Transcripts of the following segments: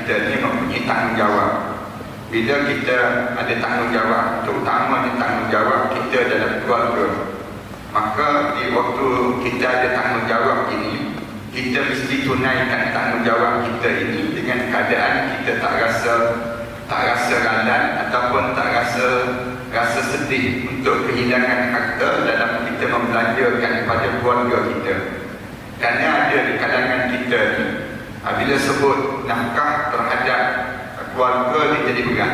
kita ni mempunyai tanggungjawab. Bila kita ada tanggungjawab, terutamanya tanggungjawab kita dalam keluarga, maka di waktu kita ada tanggungjawab ini, kita mesti tunaikan tanggungjawab kita ini dengan keadaan kita tak rasa ralan ataupun tak rasa sedih untuk kehilangan harta dalam kita membelanjakan pada keluarga kita. Kerana ada di kalangan kita ni, bila sebut nafkah terhadap keluarga dia jadi berat.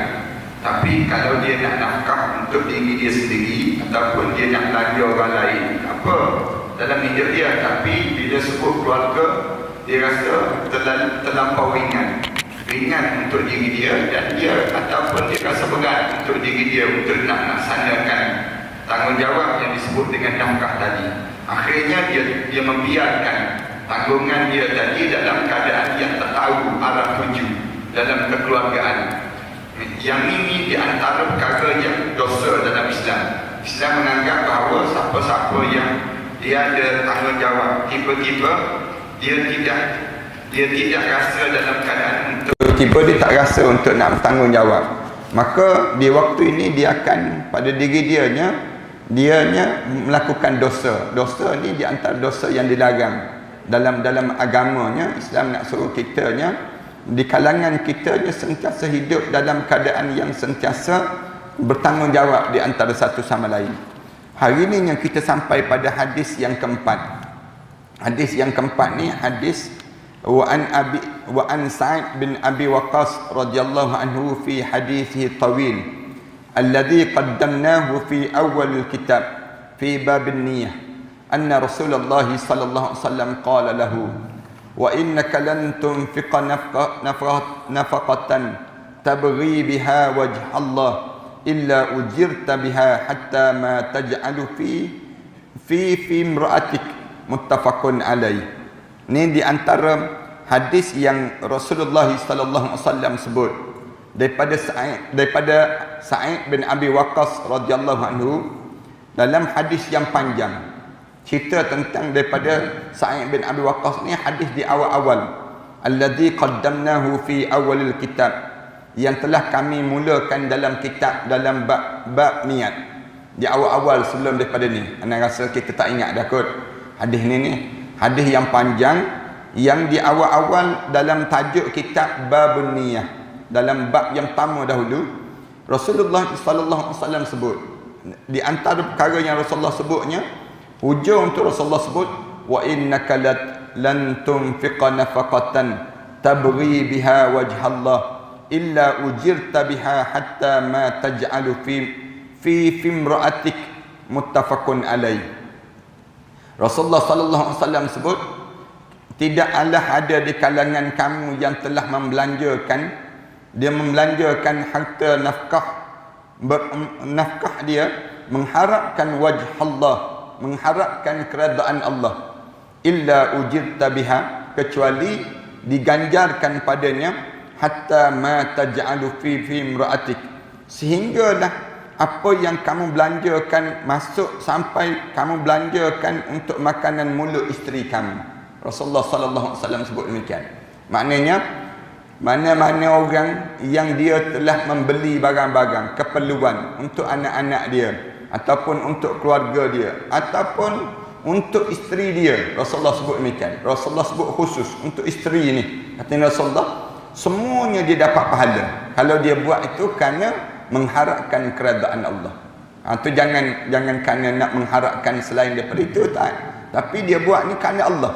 Tapi kalau dia nak nafkah untuk diri dia sendiri ataupun dia nak belanja orang lain, apa dalam hidup dia, tapi bila sebut keluarga, dia rasa terlampau ringan untuk diri dia, dan dia ataupun dia rasa berat untuk diri dia untuk nak melaksanakan tanggungjawab yang disebut dengan nafkah tadi. Akhirnya dia membiarkan tanggungan dia tadi dalam keadaan yang tak tahu arah tuju dalam kekeluargaan. Yang ini di antara perkara yang dosa dalam Islam. Islam menganggap bahawa siapa-siapa yang dia ada tanggungjawab, tiba-tiba dia tidak rasa dalam keadaan untuk dia tak rasa untuk nak bertanggungjawab, maka di waktu ini dia akan pada diri dianya melakukan dosa. Dosa ni di antara dosa yang dilarang dalam agamanya. Islam nak suruh kitanya di kalangan kitanya sentiasa hidup dalam keadaan yang sentiasa bertanggungjawab di antara satu sama lain. Hari ini yang kita sampai pada hadis yang keempat. Hadis yang keempat ni hadis wa an Sa'id bin Abi Waqqas radhiyallahu anhu fi hadithihi tawil alladhi qaddamnahu fi awal al-kitab fi bab an-niyyah anna Rasulullah sallallahu alaihi wasallam qala lahu wa innaka lan tunfiqa nafaqatan tabghi biha wajh Allah illa ujirta biha hatta ma taj'alu fi imra'atik, muttafaqun alaih. Ini di antara hadis yang Rasulullah sallallahu alaihi wasallam sebut daripada Sa'id bin Abi Waqqas radhiyallahu anhu dalam hadis yang panjang. Cerita tentang daripada Sa'id bin Abi Waqqas ni hadis di awal-awal, alladzi qaddamnahu fi awalil kitab, yang telah kami mulakan dalam kitab dalam bab niat di awal-awal sebelum daripada ni. Anda rasa kita tak ingat dah kot hadis ni hadis yang panjang yang di awal-awal dalam tajuk kitab babun niyah, dalam bab yang pertama dahulu Rasulullah sallallahu alaihi wasallam sebut, di antara perkara yang Rasulullah sebutnya, hujung untuk Rasulullah sebut wa innaka lan tunfiqa nafaqatan tabghi biha wajh Allah illa ujirta biha hatta ma taj'alu fi imra'atik, muttafaqun alaih. Rasulullah sallallahu alaihi wasallam sebut, tidaklah ada di kalangan kamu yang telah membelanjakan harta nafkah dia mengharapkan wajh Allah, mengharapkan keredaan Allah, illa ujirta biha, kecuali diganjarkan padanya, hatta ma taj'alu fi imra'atik, sehinggalah apa yang kamu belanjakan masuk sampai kamu belanjakan untuk makanan mulut isteri kamu. Rasulullah sallallahu alaihi wasallam sebut demikian. Maknanya mana-mana orang yang dia telah membeli barang-barang keperluan untuk anak-anak dia ataupun untuk keluarga dia ataupun untuk isteri dia, Rasulullah sebut demikian. Rasulullah sebut khusus untuk isteri ni. Kata Rasulullah, semuanya dia dapat pahala kalau dia buat itu kerana mengharapkan keredaan Allah. Itu jangan kerana nak mengharapkan selain daripada itu, tak. Tapi dia buat ni kerana Allah.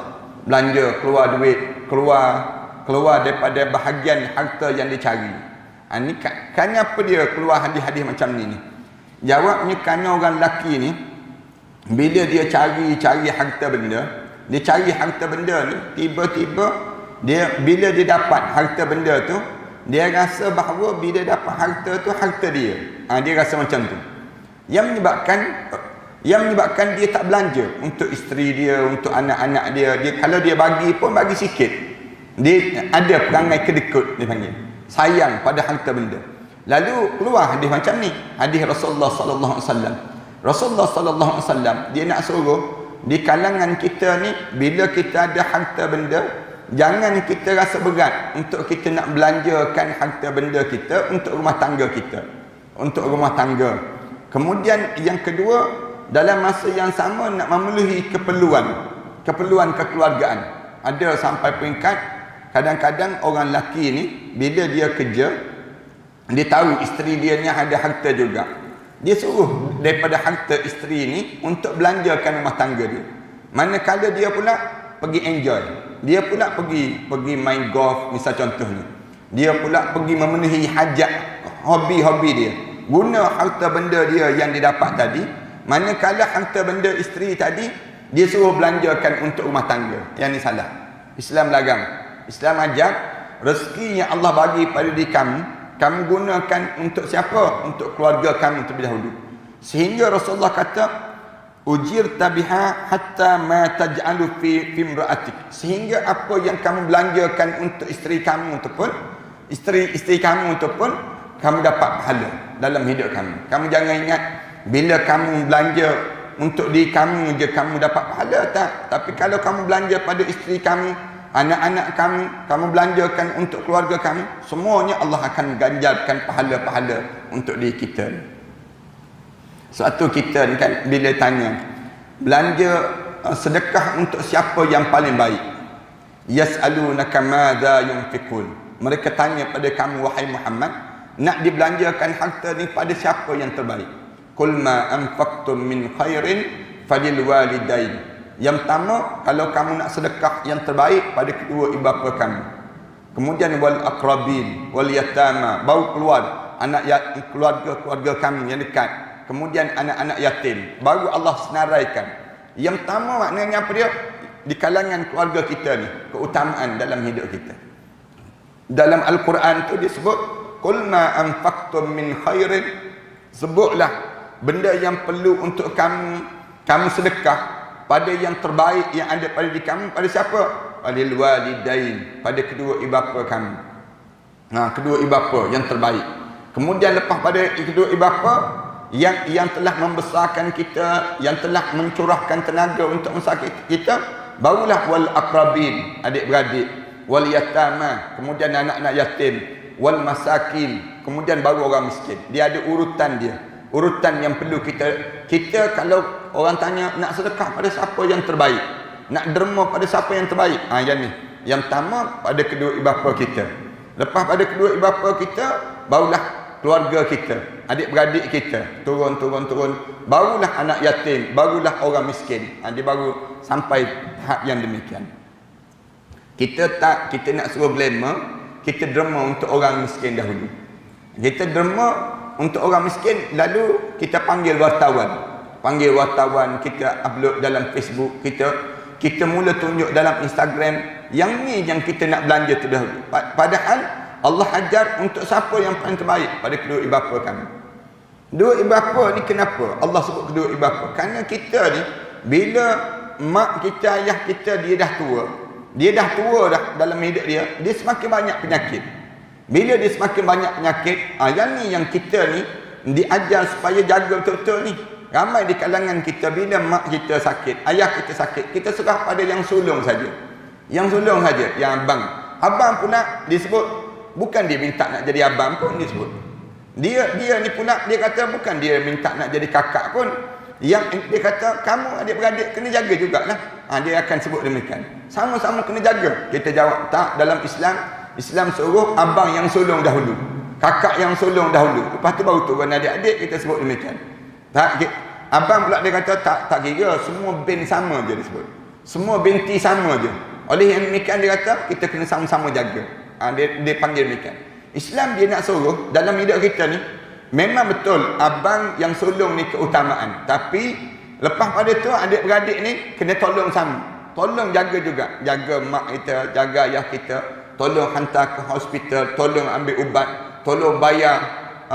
Belanja, keluar duit, keluar daripada bahagian harta yang dia cari. Ni kerana apa dia keluar hadis-hadis macam ni? Jawabnya kerana orang lelaki ni bila dia cari harta benda, dia cari harta benda ni, tiba-tiba bila dia dapat harta benda tu, dia rasa bahawa bila dapat harta tu harta dia. Dia rasa macam tu. Yang menyebabkan dia tak belanja untuk isteri dia, untuk anak-anak dia. Kalau dia bagi pun bagi sikit. Dia ada perangai kedekut, dia panggil. Sayang pada harta benda. Lalu keluar hadis macam ni, hadis Rasulullah sallallahu alaihi wasallam. Rasulullah sallallahu alaihi wasallam dia nak suruh di kalangan kita ni, bila kita ada harta benda, jangan kita rasa berat untuk kita nak belanjakan harta benda kita untuk rumah tangga kita. Untuk rumah tangga. Kemudian yang kedua, dalam masa yang sama nak memenuhi keperluan kekeluargaan. Ada sampai peringkat kadang-kadang orang lelaki ni bila dia kerja, dia tahu isteri dia ni ada harta juga. Dia suruh daripada harta isteri ni untuk belanjakan rumah tangga dia. Manakala dia pula pergi enjoy. Dia pula pergi main golf misal contohnya. Dia pula pergi memenuhi hajat hobi-hobi dia. Guna harta benda dia yang didapat tadi. Manakala harta benda isteri tadi dia suruh belanjakan untuk rumah tangga. Yang ni salah. Islam larang. Islam ajar rezeki yang Allah bagi pada diri kamu gunakan untuk siapa? Untuk keluarga kamu terlebih dahulu. Sehingga Rasulullah kata, ujirta biha hatta ma taj'alu fi imra'atik. Sehingga apa yang kamu belanjakan untuk isteri kamu ataupun isteri kamu ataupun kamu dapat pahala dalam hidup kamu. Kamu jangan ingat bila kamu belanja untuk diri kamu je kamu dapat pahala, tak. Tapi kalau kamu belanja pada isteri kamu, anak-anak kamu belanjakan untuk keluarga kamu, semuanya Allah akan ganjarkan pahala-pahala untuk diri kita. Suatu kita ni kan bila tanya belanja sedekah untuk siapa yang paling baik, yas'alunaka madza yunfiqun. Mereka tanya pada kamu wahai Muhammad, nak dibelanjakan harta ni pada siapa yang terbaik? Qul ma anfaqtum min khairin falil walidain. Yang pertama, kalau kamu nak sedekah yang terbaik pada kedua ibu bapa kamu. Kemudian wal aqrabin wal yatama, baru keluar keluarga kamu yang dekat. Kemudian anak-anak yatim, baru Allah senaraikan. Yang pertama maknanya apa dia? Di kalangan keluarga kita ni, keutamaan dalam hidup kita. Dalam Al-Quran tu disebut qul ma anfaqtum min khairin, sebutlah benda yang perlu untuk kamu sedekah pada yang terbaik yang ada pada diri kamu. Pada siapa? Walil walidain, pada kedua ibu bapa kamu. Kedua ibu bapa yang terbaik. Kemudian lepas pada kedua ibu bapa yang telah membesarkan kita, yang telah mencurahkan tenaga untuk membesarkan kita, barulah wal aqrabin, adik-beradik, wal yatama, kemudian anak-anak yatim, wal masakin, kemudian baru orang miskin. Dia ada urutan dia. Urutan yang perlu kita kalau orang tanya nak sedekah pada siapa yang terbaik, nak derma pada siapa yang terbaik, yang ni. Yang pertama pada kedua ibu bapa kita. Lepas pada kedua ibu bapa kita, barulah keluarga kita, adik-beradik kita, turun, barulah anak yatim, barulah orang miskin. Dia baru sampai tahap yang demikian. Kita nak suruh glamour, kita derma untuk orang miskin dahulu. Kita derma untuk orang miskin, lalu kita panggil wartawan, kita upload dalam Facebook kita mula tunjuk dalam Instagram. Yang ni yang kita nak belanja terdahulu. Padahal Allah ajar untuk siapa yang paling terbaik pada kedua ibu bapa kami. Dua ibu bapa ni kenapa Allah sebut kedua ibu bapa? Kerana kita ni bila mak kita, ayah kita dia dah tua dah dalam hidup dia semakin banyak penyakit. Bila dia semakin banyak penyakit, yang ni yang kita ni diajar supaya jaga betul-betul ni. Ramai di kalangan kita bila mak kita sakit, ayah kita sakit, kita serah pada yang sulung saja. Yang abang. Abang pula disebut bukan dia minta nak jadi abang pun disebut. Dia ni pula dia kata bukan dia minta nak jadi kakak pun. Yang dia kata kamu adik-beradik kena jaga jugalah. Dia akan sebut demikian. Sama-sama kena jaga. Kita jawab tak, dalam Islam suruh abang yang sulung dahulu, kakak yang sulung dahulu, lepas tu baru turun adik-adik, kita sebut demikian. Tak, abang pula dia kata tak kira, semua bin sama je disebut. Semua binti sama je. Oleh yang demikian dia kata kita kena sama-sama jaga. Dia panggil demikian. Islam dia nak suruh dalam hidup kita ni, memang betul abang yang sulung ni keutamaan, tapi lepas pada tu adik-beradik ni kena tolong sama. Tolong jaga juga, jaga mak kita, jaga ayah kita, tolong hantar ke hospital, tolong ambil ubat, tolong bayar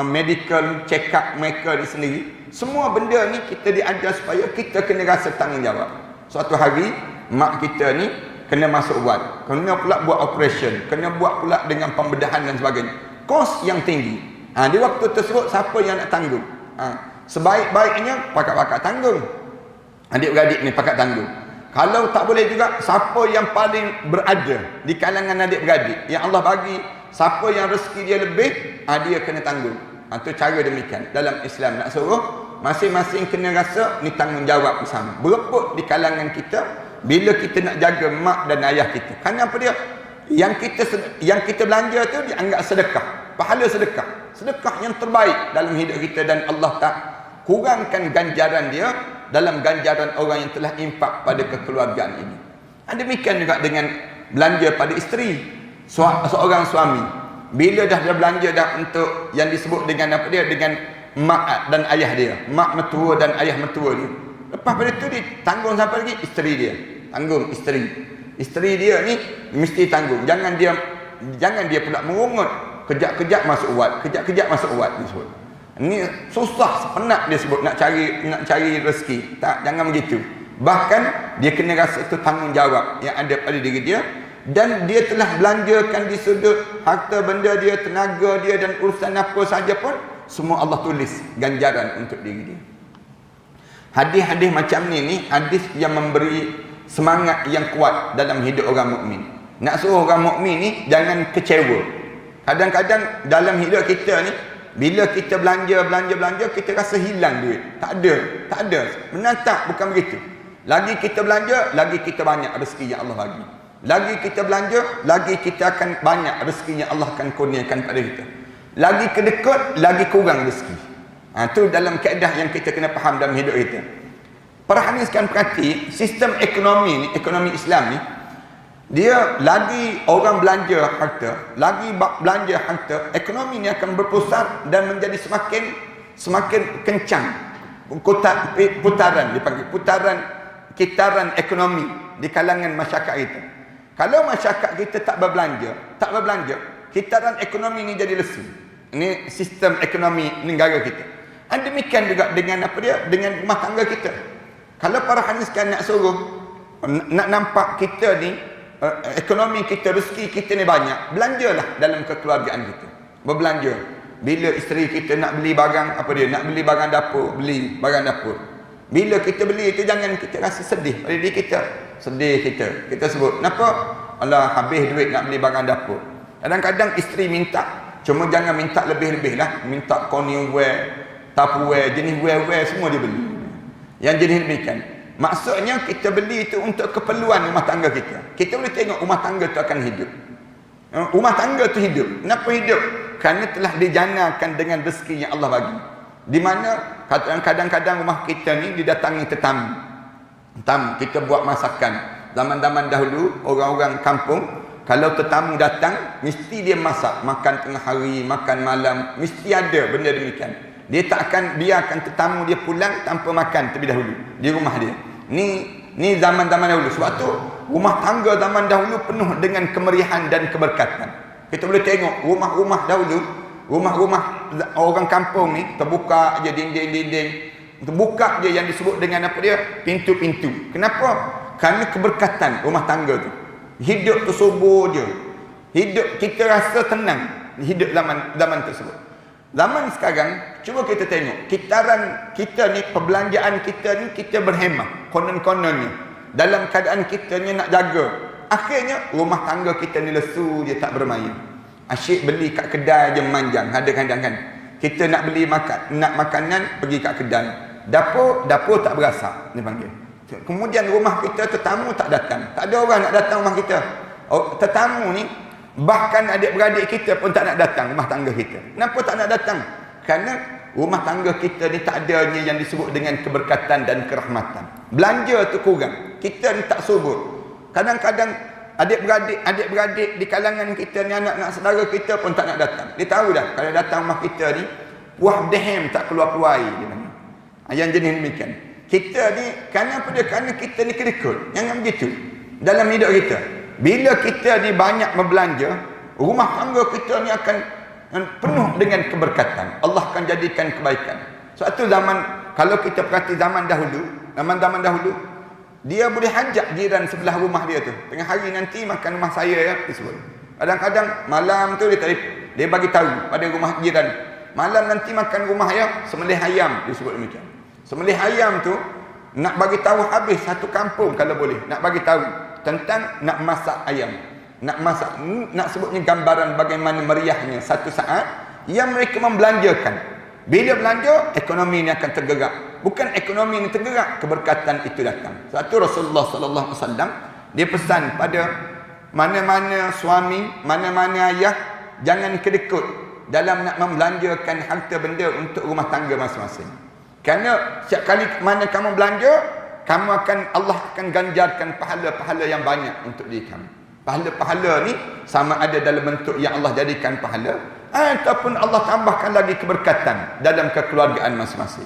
medical check up mereka di sendiri. Semua benda ni kita diajar supaya kita kena rasa tanggungjawab. Suatu hari mak kita ni kena masuk ward, kena pula buat operation, kena buat pula dengan pembedahan dan sebagainya. Kos yang tinggi. Di waktu tersebut siapa yang nak tanggung? Sebaik-baiknya pakak-pakak tanggung. Adik-beradik ni pakak tanggung. Kalau tak boleh juga, siapa yang paling berada di kalangan adik-beradik yang Allah bagi, siapa yang rezeki dia lebih, dia kena tanggung. Itu cara demikian. Dalam Islam nak suruh masing-masing kena rasa ni tanggungjawab bersama. Berebut di kalangan kita bila kita nak jaga mak dan ayah kita. Kerana apa dia? Yang kita belanja tu dianggap sedekah, pahala sedekah, sedekah yang terbaik dalam hidup kita, dan Allah tak kurangkan ganjaran dia dalam ganjaran orang yang telah infak pada kekeluargaan ini. Demikian juga dengan belanja pada isteri. Seorang suami bila dah belanja dah untuk yang disebut dengan apa dia, dengan mak dan ayah dia, mak mertua dan ayah mertua dia, lepas pada tu dia tanggung siapa lagi? Isteri dia. Tanggung isteri dia ni mesti tanggung. Jangan dia pula merungut, kejap-kejap masuk wad, kejap-kejap masuk wad disebut. Ini susah, penat dia sebut nak cari rezeki. Tak, jangan begitu. Bahkan dia kena rasa itu tanggungjawab yang ada pada diri dia, dan dia telah belanjakan di sudut harta benda dia, tenaga dia dan urusan apa saja pun, semua Allah tulis ganjaran untuk diri dia. Hadis-hadis macam ni hadis yang memberi semangat yang kuat dalam hidup orang mukmin. Nak suruh orang mukmin ni jangan kecewa. Kadang-kadang dalam hidup kita ni, bila kita belanja, kita rasa hilang duit. Tak ada. Menatap bukan begitu. Lagi kita belanja, lagi kita banyak rezeki yang Allah bagi. Lagi kita belanja, lagi kita akan banyak rezeki yang Allah akan kurniakan pada kita. Lagi kedekut, lagi kurang rezeki. Itu dalam kaedah yang kita kena faham dalam hidup kita. Perhatikan, perhati sistem ekonomi ni, ekonomi Islam ni, dia lagi orang belanja harta, ekonomi ni akan berpusat dan menjadi semakin kencang putaran, dipanggil kitaran ekonomi di kalangan masyarakat kita. Kalau masyarakat kita tak berbelanja, kitaran ekonomi ni jadi lesu. Ini sistem ekonomi negara kita. Demikian juga dengan apa dia, dengan rumah tangga kita. Kalau para haniskan nak suruh nak nampak kita ni ekonomi kita, rezeki kita ni banyak, belanjalah dalam kekeluargaan kita. Berbelanja. Bila isteri kita nak beli barang, apa dia, nak beli barang dapur, beli barang dapur. Bila kita beli itu, jangan kita rasa sedih pada diri kita. Sedih kita sebut, kenapa? Alah, habis duit nak beli barang dapur. Kadang-kadang isteri minta, cuma jangan minta lebih-lebih lah. Minta corningware, tupperware, jenis ware semua dia beli. Yang jenis demikian. Maksudnya kita beli itu untuk keperluan rumah tangga kita. Kita boleh tengok rumah tangga itu akan hidup. Rumah tangga itu hidup. Kenapa hidup? Kerana telah dijanakan dengan rezeki yang Allah bagi. Di mana kadang-kadang rumah kita ni didatangi tetamu. Kita buat masakan. Zaman-zaman dahulu orang-orang kampung, kalau tetamu datang, mesti dia masak. Makan tengah hari, makan malam, mesti ada benda demikian. Dia tak akan biarkan tetamu dia pulang tanpa makan terlebih dahulu di rumah dia. Ni zaman-zaman dahulu. Sebab tu rumah tangga zaman dahulu penuh dengan kemeriahan dan keberkatan. Kita boleh tengok rumah-rumah dahulu, rumah-rumah orang kampung ni terbuka aja dinding-dinding, terbuka je yang disebut dengan apa dia, pintu-pintu. Kenapa? Kerana keberkatan rumah tangga tu. Hidup tu subur je. Hidup kita rasa tenang hidup zaman tersebut. Zaman sekarang, cuba kita tengok, kitaran kita ni, perbelanjaan kita ni, kita berhemah, konon-kononnya. Dalam keadaan kita ni nak jaga. Akhirnya, rumah tangga kita ni lesu je, tak bermain. Asyik beli kat kedai je manjang, ada kadang-kadang. Kita nak beli nak makanan, pergi kat kedai. Dapur tak berasa, dia panggil. Kemudian rumah kita, tetamu tak datang. Tak ada orang nak datang rumah kita. Tetamu ni, bahkan adik-beradik kita pun tak nak datang rumah tangga kita. Kenapa tak nak datang? Kerana rumah tangga kita ni tak adanya yang disebut dengan keberkatan dan kerahmatan. Belanja tu kurang. Kita ni tak subur. Kadang-kadang adik-beradik di kalangan kita ni, anak-anak saudara kita pun tak nak datang. Dia tahu dah kalau datang rumah kita ni, buah dehem tak keluar-keluar air. Yang jenis demikian. Kita ni, kerana apa dia? Kerana kita ni kedekut. Jangan begitu. Dalam hidup kita. Bila kita ni banyak membelanja, rumah tangga kita ni akan penuh dengan keberkatan. Allah akan jadikan kebaikan. Sebab tu kalau kita perhati zaman dahulu, dia boleh hajak jiran sebelah rumah dia tu. Tengah hari nanti makan rumah saya ya, disebut. Kadang-kadang malam tu dia bagi tahu pada rumah jiran. Malam nanti makan rumah ya, sembelih ayam, disebut demikian. Sembelih ayam tu, Nak bagi tahu habis satu kampung kalau boleh. Nak bagi tahu tentang nak masak ayam. Nak sebutnya gambaran bagaimana meriahnya satu saat yang mereka membelanjakan. Bila belanja, ekonomi ini akan tergerak. Bukan ekonomi ini tergerak, keberkatan itu datang. Satu Rasulullah sallallahu alaihi wasallam dia pesan pada mana-mana suami, mana-mana ayah, jangan kedekut dalam nak membelanjakan harta benda untuk rumah tangga masing-masing. Kerana setiap kali mana kamu belanja, Allah akan ganjarkan pahala-pahala yang banyak untuk diri kamu. Pahala-pahala ni sama ada dalam bentuk yang Allah jadikan pahala, ataupun Allah tambahkan lagi keberkatan dalam kekeluargaan masing-masing.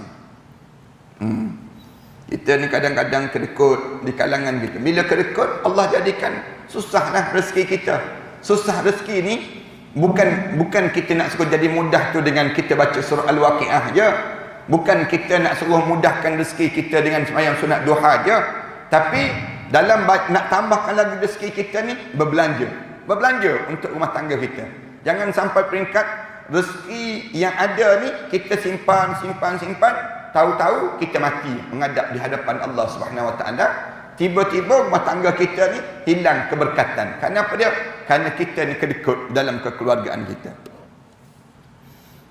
Kita ni kadang-kadang kedekut di kalangan kita. Bila kedekut, Allah jadikan susahlah rezeki kita. Susah rezeki ni bukan kita nak suruh jadi mudah tu dengan kita baca surah Al-Waqiah je. Bukan kita nak suruh mudahkan rezeki kita dengan sembahyang sunat duha je. Tapi dalam nak tambahkan lagi rezeki kita ni berbelanja untuk rumah tangga kita. Jangan sampai peringkat rezeki yang ada ni kita simpan, tahu-tahu kita mati menghadap di hadapan Allah Subhanahu Wa Taala. Tiba-tiba rumah tangga kita ni hilang keberkatan. Kenapa dia? Kerana kita ni kedekut dalam kekeluargaan kita.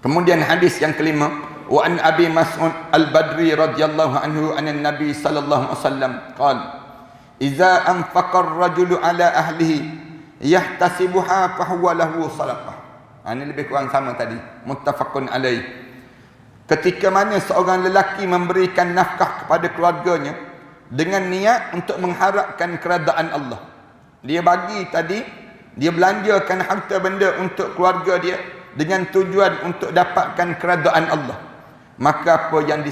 Kemudian hadis yang kelima, wa an Abi Mas'ud Al-Badri radhiyallahu anhu anan Nabi sallallahu alaihi wasallam qala iza anfaqa ar-rajulu ala ahlihi yahtasibuha fa huwa lahu sadaqah. Ini lebih kurang sama tadi, muttafaqun alaih. Ketika mana seorang lelaki memberikan nafkah kepada keluarganya dengan niat untuk mengharapkan keredaan Allah. Dia bagi tadi, dia belanjakan harta benda untuk keluarga dia dengan tujuan untuk dapatkan keredaan Allah. Maka apa yang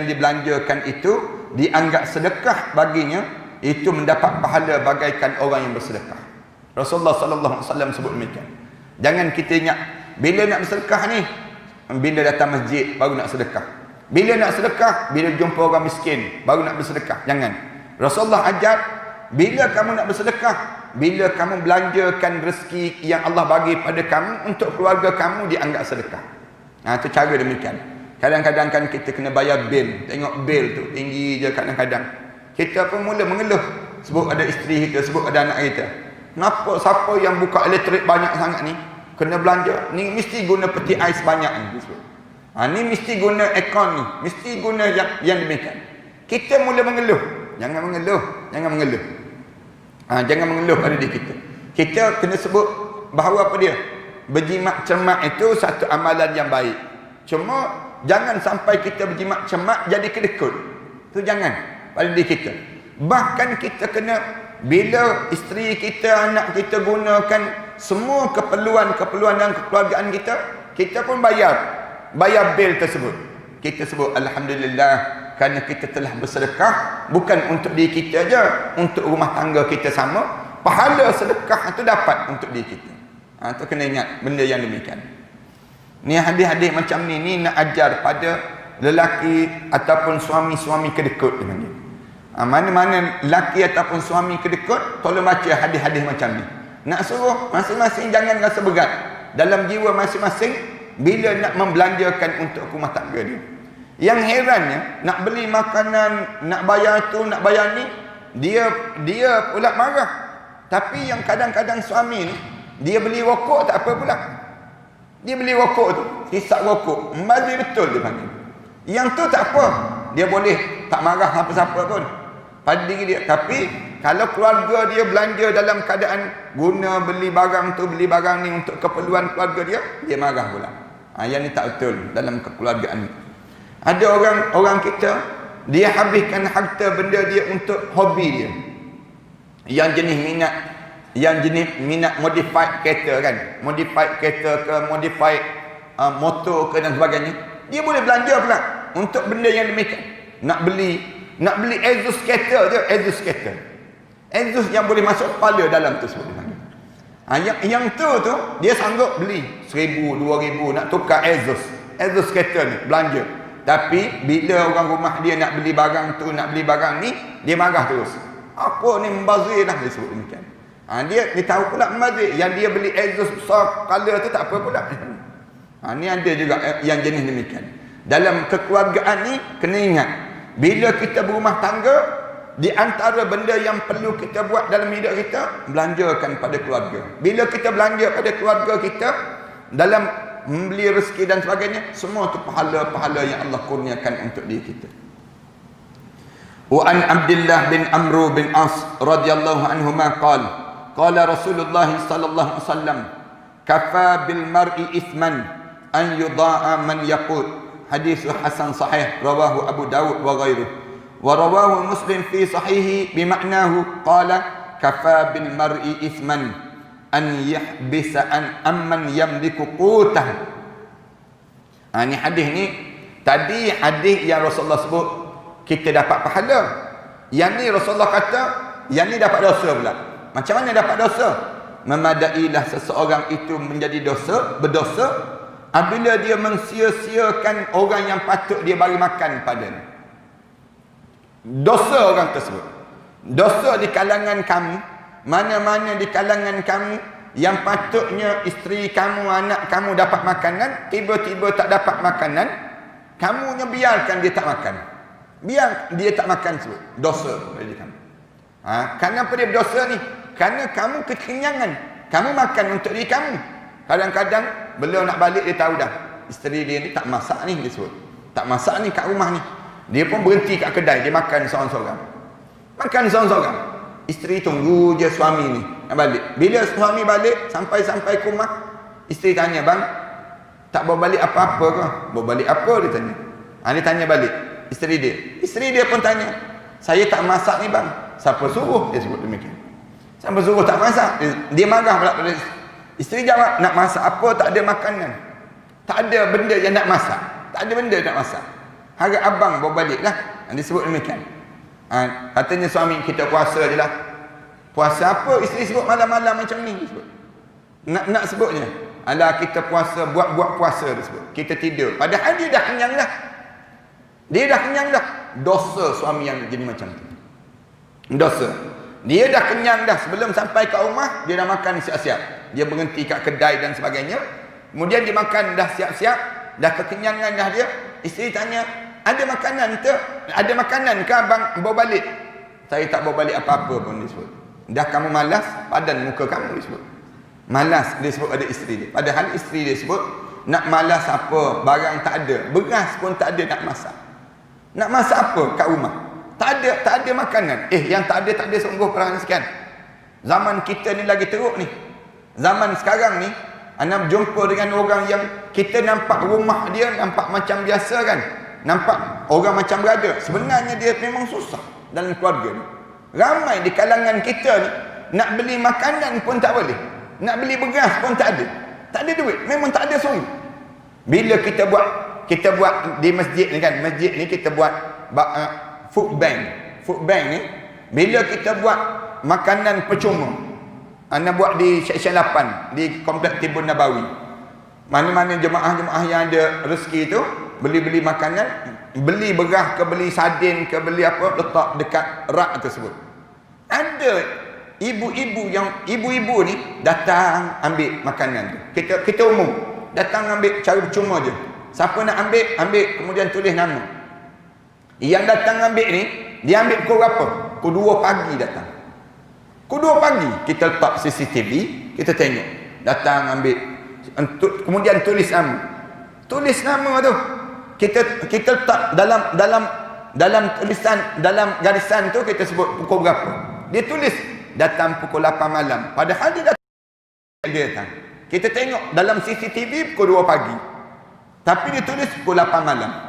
dibelanjakan itu dianggap sedekah baginya, itu mendapat pahala bagaikan orang yang bersedekah. Rasulullah sallallahu alaihi wasallam sebut demikian. Jangan kita ingat bila nak bersedekah ni, bila datang masjid baru nak sedekah. Bila nak sedekah, bila jumpa orang miskin baru nak bersedekah. Jangan. Rasulullah ajar, bila kamu nak bersedekah, bila kamu belanjakan rezeki yang Allah bagi pada kamu untuk keluarga kamu, dianggap sedekah. Itu cara demikian. Kadang-kadang kan kita kena bayar bil. Tengok bil tu tinggi je kadang-kadang. Kita pun mula mengeluh. Sebut ada isteri kita, sebut ada anak kita. Kenapa siapa yang buka elektrik banyak sangat ni kena belanja? Ni mesti guna peti ais banyak ni. Ni mesti guna aircon ni, mesti guna yang demikian. Kita mula mengeluh. Jangan mengeluh. Jangan mengeluh pada diri kita. Kita kena sebut bahawa apa dia? Berjimat cermat itu satu amalan yang baik. Cuma jangan sampai kita berjimat cermat jadi kedekut. Tu jangan pada diri kita. Bahkan kita kena, bila isteri kita, anak kita gunakan semua keperluan dan kekeluargaan kita, kita pun bayar bil tersebut. Kita sebut alhamdulillah kerana kita telah bersedekah, bukan untuk diri kita aja, untuk rumah tangga kita sama. Pahala sedekah itu dapat untuk diri kita. Tu kena ingat benda yang demikian. Ni hadis-hadis macam ni nak ajar pada lelaki ataupun suami-suami kedekut dengan dia. Mana-mana lelaki ataupun suami kedekut, tolong baca hadis-hadis macam ni. Nak suruh masing-masing jangan rasa berat dalam jiwa masing-masing bila nak membelanjakan untuk rumah tangga dia. Yang herannya, nak beli makanan, nak bayar tu, nak bayar ni, dia pula marah. Tapi yang kadang-kadang suami ni, dia beli rokok tak apa pula. Dia beli rokok tu, hisap rokok, membazir betul dia panggil. Yang tu tak apa, dia boleh tak marah apa-apa pun pada diri dia. Tapi kalau keluarga dia belanja dalam keadaan guna beli barang tu, beli barang ni untuk keperluan keluarga dia marah pula. Yang ni tak betul dalam kekeluargaan ni. Ada orang kita, dia habiskan harta benda dia untuk hobi dia. Yang jenis minat modified kereta kan, modified kereta ke, modified motor ke dan sebagainya. Dia boleh belanja pula untuk benda yang demikian. Nak beli exhaust kereta je, exhaust kereta. Exhaust yang boleh masuk kepala dalam tu sebut dia. Yang tu dia sanggup beli 1,000, 2,000 nak tukar exhaust kereta ni, belanja. Tapi bila orang rumah dia nak beli barang tu, nak beli barang ni, dia marah terus. Apa ni membazir dah, dia sebut demikian. Dia tahu pula membazir. Yang dia beli exhaust besar color tu tak apa pula. Ni ada juga yang jenis demikian. Dalam kekeluargaan ni kena ingat, bila kita berumah tangga, di antara benda yang perlu kita buat dalam hidup kita, belanjakan pada keluarga. Bila kita belanja pada keluarga kita dalam membeli rezeki dan sebagainya, semua tu pahala-pahala yang Allah kurniakan untuk diri kita. Wa an Abdullah bin Amr bin As radhiyallahu anhuma qala Rasulullah sallallahu alaihi wasallam, kafa bil mar'i ithman an yuda'a man yaqut. Hadis hasan sahih rawahu Abu Dawud wa ghairuhu. Wa rawahu Muslim fi sahihi bimaknahu qala kafa bil mar'i ithman an yahbisa an amman yamliku qutah. Ini hadis ni, tadi hadis yang Rasulullah sebut kita dapat pahala. Yang ni Rasulullah kata, yang ni dapat dosa pula. Macam mana dapat dosa? Memadailah seseorang itu menjadi berdosa apabila dia mensia-siakan orang yang patut dia bagi makan padanya. Dosa orang tersebut. Dosa di kalangan kamu, mana-mana di kalangan kamu yang patutnya isteri kamu, anak kamu dapat makanan, tiba-tiba tak dapat makanan, kamunya biarkan dia tak makan. Biar dia tak makan sebut. Dosa bagi kamu. Kenapa dia berdosa ni? Kerana kamu kekenyangan. Kamu makan untuk diri kamu. Kadang-kadang beliau nak balik, dia tahu dah isteri dia ni tak masak ni, dia sebut. Tak masak ni kat rumah ni. Dia pun berhenti kat kedai, dia makan seorang-seorang. Makan seorang-seorang. Isteri tunggu je suami ni nak balik. Bila suami balik, sampai ke rumah, isteri tanya, bang, tak bawa balik apa-apa ke? Bawa balik apa, dia tanya. Dia tanya balik isteri dia. Isteri dia pun tanya, saya tak masak ni bang. Siapa suruh? Dia sebut demikian. Siapa suruh tak masak? Dia marah pula pada isteri. Jawab, nak masak apa? Tak ada makanan. Tak ada benda yang nak masak. Tak ada benda nak masak. Harap abang bawa balik lah. Dia sebut demikian. Katanya suami, kita puasa je lah. Puasa apa? Isteri sebut malam-malam macam ni. Sebut. Nak sebutnya, alah kita puasa, buat puasa dia sebut. Kita tidur. Padahal dia dah kenyang dah. Dia dah kenyang dah. Dosa suami yang jadi macam tu. Dosa. Dia dah kenyang dah. Sebelum sampai ke rumah, dia dah makan siap-siap. Dia berhenti kat kedai dan sebagainya. Kemudian dia makan dah siap-siap. Dah kekenyangan dah dia. Isteri tanya, ada makanan ke? Ada makanan ke abang bawa balik? Saya tak bawa balik apa-apa pun, dia sebut. Dah kamu malas, padan muka kamu, dia sebut. Malas, dia sebut pada isteri dia. Padahal isteri dia sebut, nak malas apa? Barang tak ada. Beras pun tak ada nak masak. Nak masak apa kat rumah? Tak ada makanan. Yang tak ada sungguh perang sekian. Zaman kita ni lagi teruk ni. Zaman sekarang ni, anda berjumpa dengan orang yang kita nampak rumah dia nampak macam biasa kan. Nampak orang macam berada. Sebenarnya dia memang susah dalam keluarga ni. Ramai di kalangan kita ni, nak beli makanan pun tak boleh. Nak beli beras pun tak ada. Tak ada duit. Memang tak ada sungguh. Bila kita buat di masjid ni kan. Masjid ni kita buat food bank. Food bank ni, bila kita buat makanan percuma, anda buat di Seksyen 8 di Kompleks Tibun Nabawi. Mana-mana jemaah-jemaah yang ada rezeki tu, beli makanan, beli beras ke, beli sardin ke, beli apa, letak dekat rak tersebut. Ada ibu-ibu ni datang ambil makanan tu. Kita umum datang ambil cara percuma je. Siapa nak ambil, kemudian tulis nama. Yang datang ambil ni, dia ambil pukul berapa? Pukul 2 pagi datang. Pukul 2 pagi kita letak CCTV, kita tengok. Datang ambil, kemudian tulis nama. Tulis nama tu. Kita letak dalam tulisan, dalam garisan tu kita sebut pukul berapa. Dia tulis datang pukul 8 malam. Padahal dia datang. Kita tengok dalam CCTV pukul 2 pagi. Tapi dia tulis pukul 8 malam.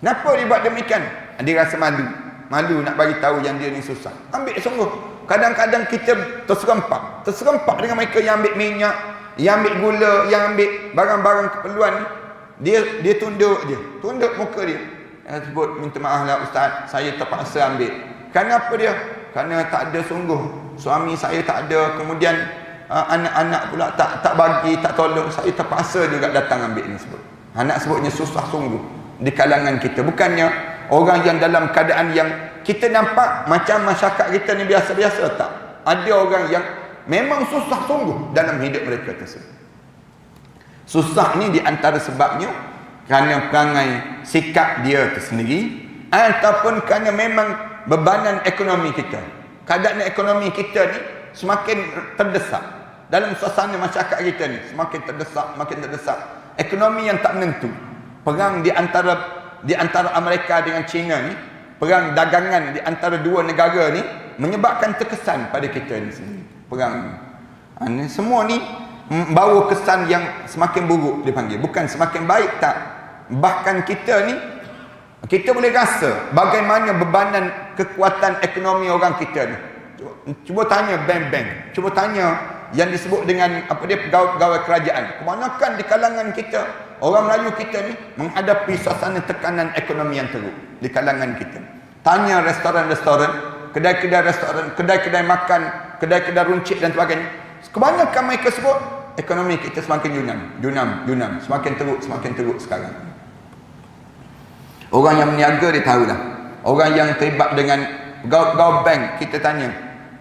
Kenapa dia buat demikian? Dia rasa malu. Malu nak bagi tahu yang dia ni susah. Ambil sungguh. Kadang-kadang kita terserempak dengan mereka yang ambil minyak, yang ambil gula, yang ambil barang-barang keperluan ni. Dia tunduk je. Tunduk muka dia. Dia sebut, minta maaf lah ustaz, saya terpaksa ambil. Kenapa dia? Kerana tak ada sungguh. Suami saya tak ada, kemudian anak-anak pula tak bagi, tak tolong. Saya terpaksa juga datang ambil ni sebut. Anak sebutnya susah sungguh di kalangan kita. Bukannya orang yang dalam keadaan yang kita nampak macam masyarakat kita ni biasa-biasa, tak. Ada orang yang memang susah sungguh dalam hidup mereka tersebut. Susah ni di antara sebabnya kerana perangai sikap dia tersendiri, ataupun kerana memang bebanan ekonomi kita. Keadaan ekonomi kita ni semakin terdesak. Dalam suasana masyarakat kita ni semakin terdesak, makin terdesak. Ekonomi yang tak menentu. Perang di antara Amerika dengan China ni, perang dagangan di antara dua negara ni menyebabkan terkesan pada kita ni sendiri. Perang ni semua ni membawa kesan yang semakin buruk dipanggil. Bukan semakin baik, tak. Bahkan kita ni, kita boleh rasa bagaimana bebanan kekuatan ekonomi orang kita ni. Cuba tanya bank-bank, cuba tanya yang disebut dengan pegawai-pegawai kerajaan. Kebanyakan di kalangan kita, orang Melayu kita ni menghadapi suasana tekanan ekonomi yang teruk di kalangan kita. Tanya restoran-restoran, kedai-kedai restoran, kedai-kedai makan, kedai-kedai runcit dan sebagainya. Kebanyakan mereka sebut ekonomi kita semakin junam, semakin teruk sekarang. Orang yang berniaga dia tahulah. Orang yang terlibat dengan pegawai bank, kita tanya,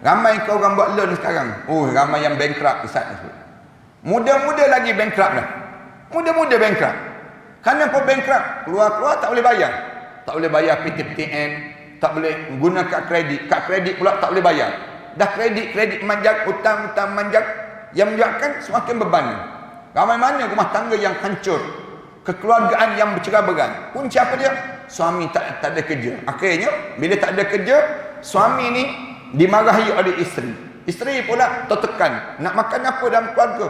ramai ke orang buat loan sekarang? Oh, ramai yang bankrupt, Ustaz. Muda-muda lagi bankrupt dah. Muda-muda bankrupt. Kenapa bankrupt? Keluar-keluar tak boleh bayar. Tak boleh bayar PTPTN, tak boleh guna kad kredit. Kad kredit pula tak boleh bayar. Dah kredit manjak, hutang manjak, yang menyebabkan semakin beban. Ramai mana rumah tangga yang hancur, kekeluargaan yang bercerai-berai. Punca apa dia? Suami tak ada kerja. Akhirnya bila tak ada kerja, suami ni dimarahi oleh isteri. Isteri pula tertekan. Nak makan apa dalam keluarga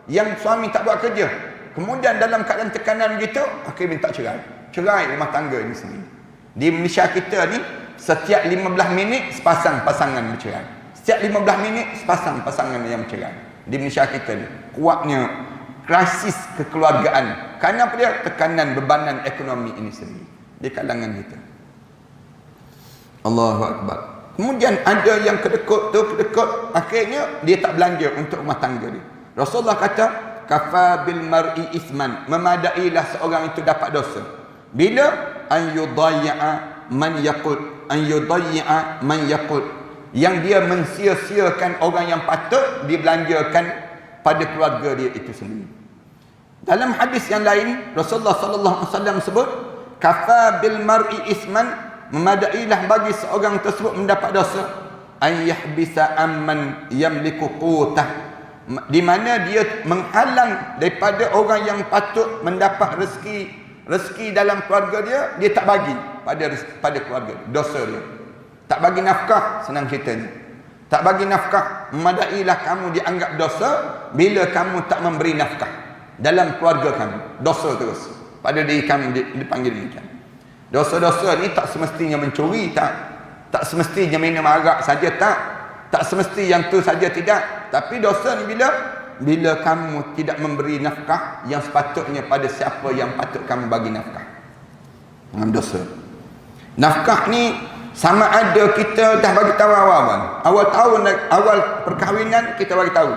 yang suami tak buat kerja? Kemudian dalam keadaan tekanan gitu, akhirnya minta cerai. Cerai rumah tangga ini sendiri. Di Malaysia kita ni, setiap 15 minit sepasang pasangan bercerai. Setiap 15 minit sepasang pasangan yang bercerai. Di Malaysia kita ni, kuatnya krisis kekeluargaan. Kerana apa dia? Tekanan bebanan ekonomi ini sendiri di kalangan kita. Allahu Akbar. Kemudian ada yang kedekut, akhirnya dia tak belanja untuk rumah tangga dia. Rasulullah kata, kafa bil mar'i isman, memadailah seorang itu dapat dosa bila an yudayya man yaqut, yang dia mensia-siakan orang yang patut dibelanjakan pada keluarga dia itu sendiri. Dalam hadis yang lain, Rasulullah sallallahu alaihi wasallam sebut, kafa bil mar'i isman, memadailah bagi seorang tersebut mendapat dosa an yahbisa amman yamliku qutah, di mana dia menghalang daripada orang yang patut mendapat rezeki dalam keluarga dia tak bagi pada keluarga dia. Dosa dia. Tak bagi nafkah, senang ceritanya. Tak bagi nafkah, memadailah kamu dianggap dosa bila kamu tak memberi nafkah dalam keluarga kamu. Dosa terus. Pada diri kamu dipanggil demikian. Dosa-dosa ni tak semestinya mencuri, tak semestinya minum arak saja, tak semesti yang tu saja, tidak. Tapi dosa ni bila kamu tidak memberi nafkah yang sepatutnya pada siapa yang patut kamu bagi nafkah. Dengan dosa. Nafkah ni sama ada kita dah bagi tahu awal perkahwinan, kita bagi tahu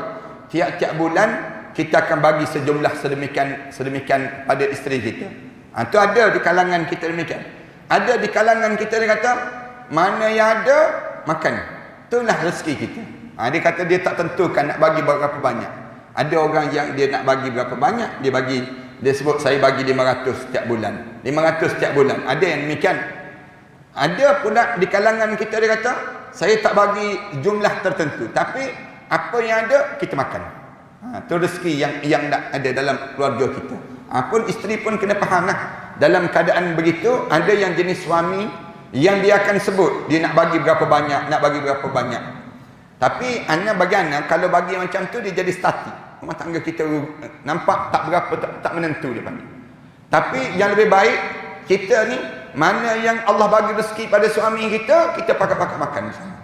tiap-tiap bulan kita akan bagi sejumlah sedemikian pada isteri kita. Itu ada di kalangan kita demikian. Ada di kalangan kita dia kata, mana yang ada makan, itulah rezeki kita. Dia kata dia tak tentukan nak bagi berapa banyak. Ada orang yang dia nak bagi berapa banyak, dia sebut saya bagi 500 setiap bulan. 500 setiap bulan. Ada yang demikian. Ada pula di kalangan kita dia kata, saya tak bagi jumlah tertentu, tapi apa yang ada kita makan. Itu rezeki yang ada dalam keluarga kita. Pun isteri pun kena faham lah. Dalam keadaan begitu, ada yang jenis suami yang dia akan sebut dia nak bagi berapa banyak, nak bagi berapa banyak. Tapi bagi anak, kalau bagi macam tu dia jadi statik. Rumah tangga kita nampak tak berapa, tak menentu dia panggil. Tapi yang lebih baik, kita ni mana yang Allah bagi rezeki pada suami kita pakai makan bersama.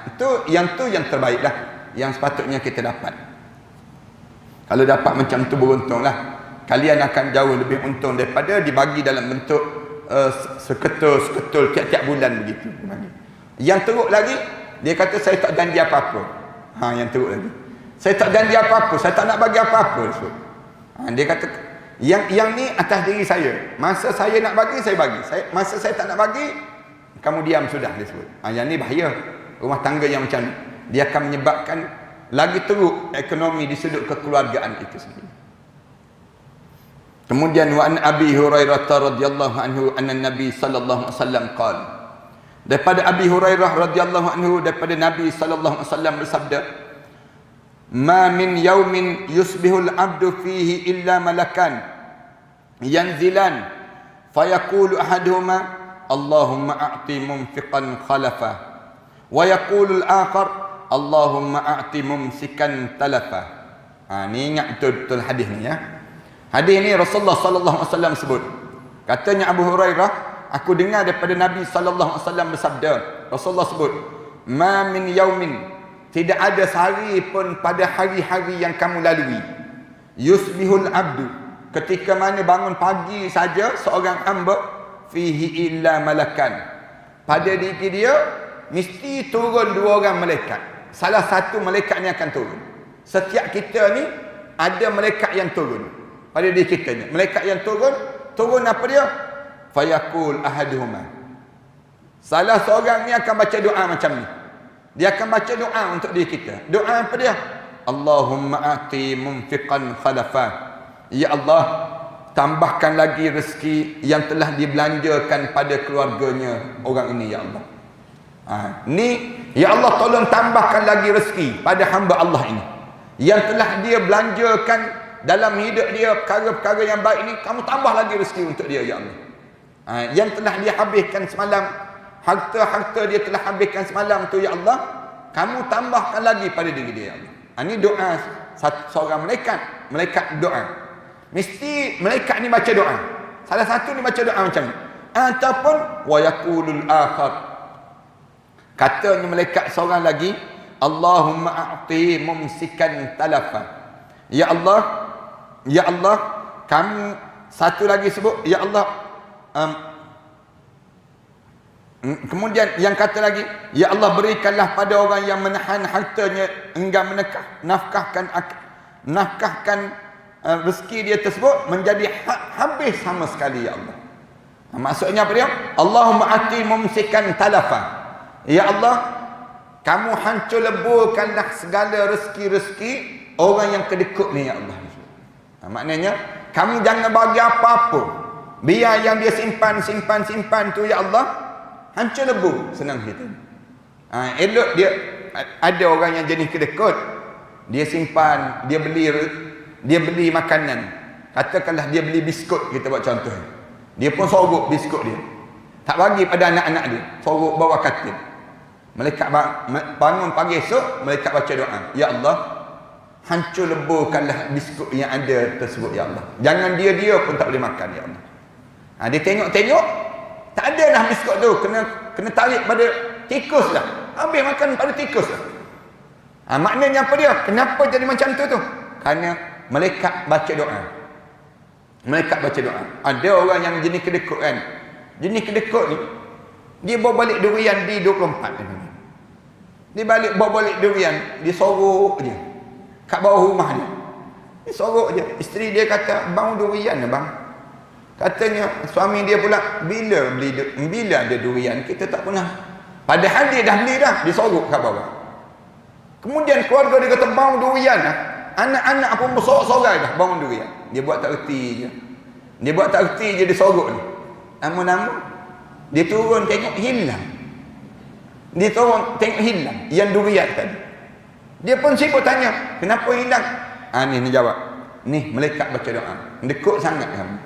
Itu yang terbaik lah, yang sepatutnya kita dapat. Kalau dapat macam tu beruntunglah. Kalian akan jauh lebih untung daripada dibagi dalam bentuk seketul tiap-tiap bulan begitu. Yang teruk lagi, dia kata saya tak janji apa-apa. Yang teruk lagi, saya tak janji apa-apa, saya tak nak bagi apa-apa. Dia kata yang ni atas diri saya. Masa saya nak bagi, saya bagi. Masa saya tak nak bagi, kamu diam sudah, dia sebut. Yang ni bahaya. Rumah tangga yang macam ni, dia akan menyebabkan lagi teruk ekonomi di sudut kekeluargaan itu sendiri. Kemudian wa an Abi Hurairah radhiyallahu anhu anna Nabi sallallahu alaihi wasallam qala. Daripada Abi Hurairah radhiyallahu anhu, daripada Nabi sallallahu alaihi wasallam bersabda, "Ma min yaumin yusbihul abdu fihi illa malakan yanzilan fayaqulu ahaduhuma Allahumma a'ti mumfiqan khalafa wa yaqulu al-akhar Allahumma a'ti mumsikan talafa." Ni ingat betul-betul hadis ni ya. Hadis ni Rasulullah sallallahu alaihi wasallam sebut. Katanya Abu Hurairah, aku dengar daripada Nabi sallallahu alaihi wasallam bersabda, Rasulullah sebut, "Ma min yaumin," tidak ada sehari pun pada hari-hari yang kamu lalui, "yusbihul abdu," ketika mana bangun pagi saja seorang hamba, "fihi illa malakan," pada diri dia mesti turun dua orang malaikat. Salah satu malaikat ni akan turun. Setiap kita ni ada malaikat yang turun pada diri kita ni. Malaikat yang turun apa dia? Fayaqul ahaduhuma. Salah seorang ni akan baca doa macam ni. Dia akan baca doa untuk diri kita. Doa apa dia? Allahumma ati mumfiqan khalafa. Ya Allah, tambahkan lagi rezeki yang telah dibelanjakan pada keluarganya orang ini, ya Allah. Ni, ya Allah, tolong tambahkan lagi rezeki pada hamba Allah ini yang telah dia belanjakan dalam hidup dia perkara-perkara yang baik ini. Kamu tambah lagi rezeki untuk dia, ya Allah. Yang telah dia habiskan semalam, harta-harta dia telah habiskan semalam tu, ya Allah, kamu tambahkan lagi pada diri dia, ya Allah. Ini doa seorang malaikat doa. Mesti malaikat ni baca doa. Salah satu ni baca doa macam ni. Ataupun wa yaqulul akhar, katanya malaikat seorang lagi, Allahumma a'ti mumsikan talafa. Ya Allah, ya Allah, kamu satu lagi sebut, ya Allah. Kemudian yang kata lagi, ya Allah, berikanlah pada orang yang menahan hartanya enggan nafkahkan rezeki dia tersebut menjadi habis sama sekali, ya Allah. Maksudnya apa dia? Allahumma ati mumsikan talafa. Ya Allah, kamu hancur leburkanlah segala rezeki-rezeki orang yang kedekut ni, ya Allah. Maknanya kamu jangan bagi apa-apa. Biar yang dia simpan tu, ya Allah, hancur lebur, senang kita. Elok dia ada orang yang jenis kedekut. Dia simpan, dia beli makanan. Katakanlah dia beli biskut, kita buat contoh. Dia pun sorok biskut dia. Tak bagi pada anak-anak dia. Sorok bawa katil. Malaikat bangun pagi esok, malaikat baca doa. Ya Allah, hancur leburkanlah biskut yang ada tersebut, ya Allah. Jangan dia pun tak boleh makan, ya Allah. Dia tengok, tak ada dah biskut tu. Kena tarik pada tikus lah. Habis makan pada tikus lah. Maknanya apa dia? Kenapa jadi macam tu? Kerana malaikat baca doa. Malaikat baca doa. Ada orang yang jenis kedekut kan. Jenis kedekut ni, dia bawa balik durian di 24 ni. Dia bawa balik durian, dia sorok je kat bawah rumah dia. Dia sorok je. Isteri dia kata, "Bang, durian lah bang." Katanya suami dia pula, bila ada durian, kita tak pernah. Padahal dia dah beli dah, dia sorok kat bawah. Kemudian keluarga dia kata, "Bang, durian lah." Anak-anak pun bersorak-sorai dah, "Bang, durian." Dia buat tak reti je. Dia sorok ni. Lama-lama dia turun tengok hilang. Yang durian tadi. Dia pun sibuk tanya, "Kenapa hilang?" Ni jawab. Ni malaikat baca doa. Dekut sangat kamu.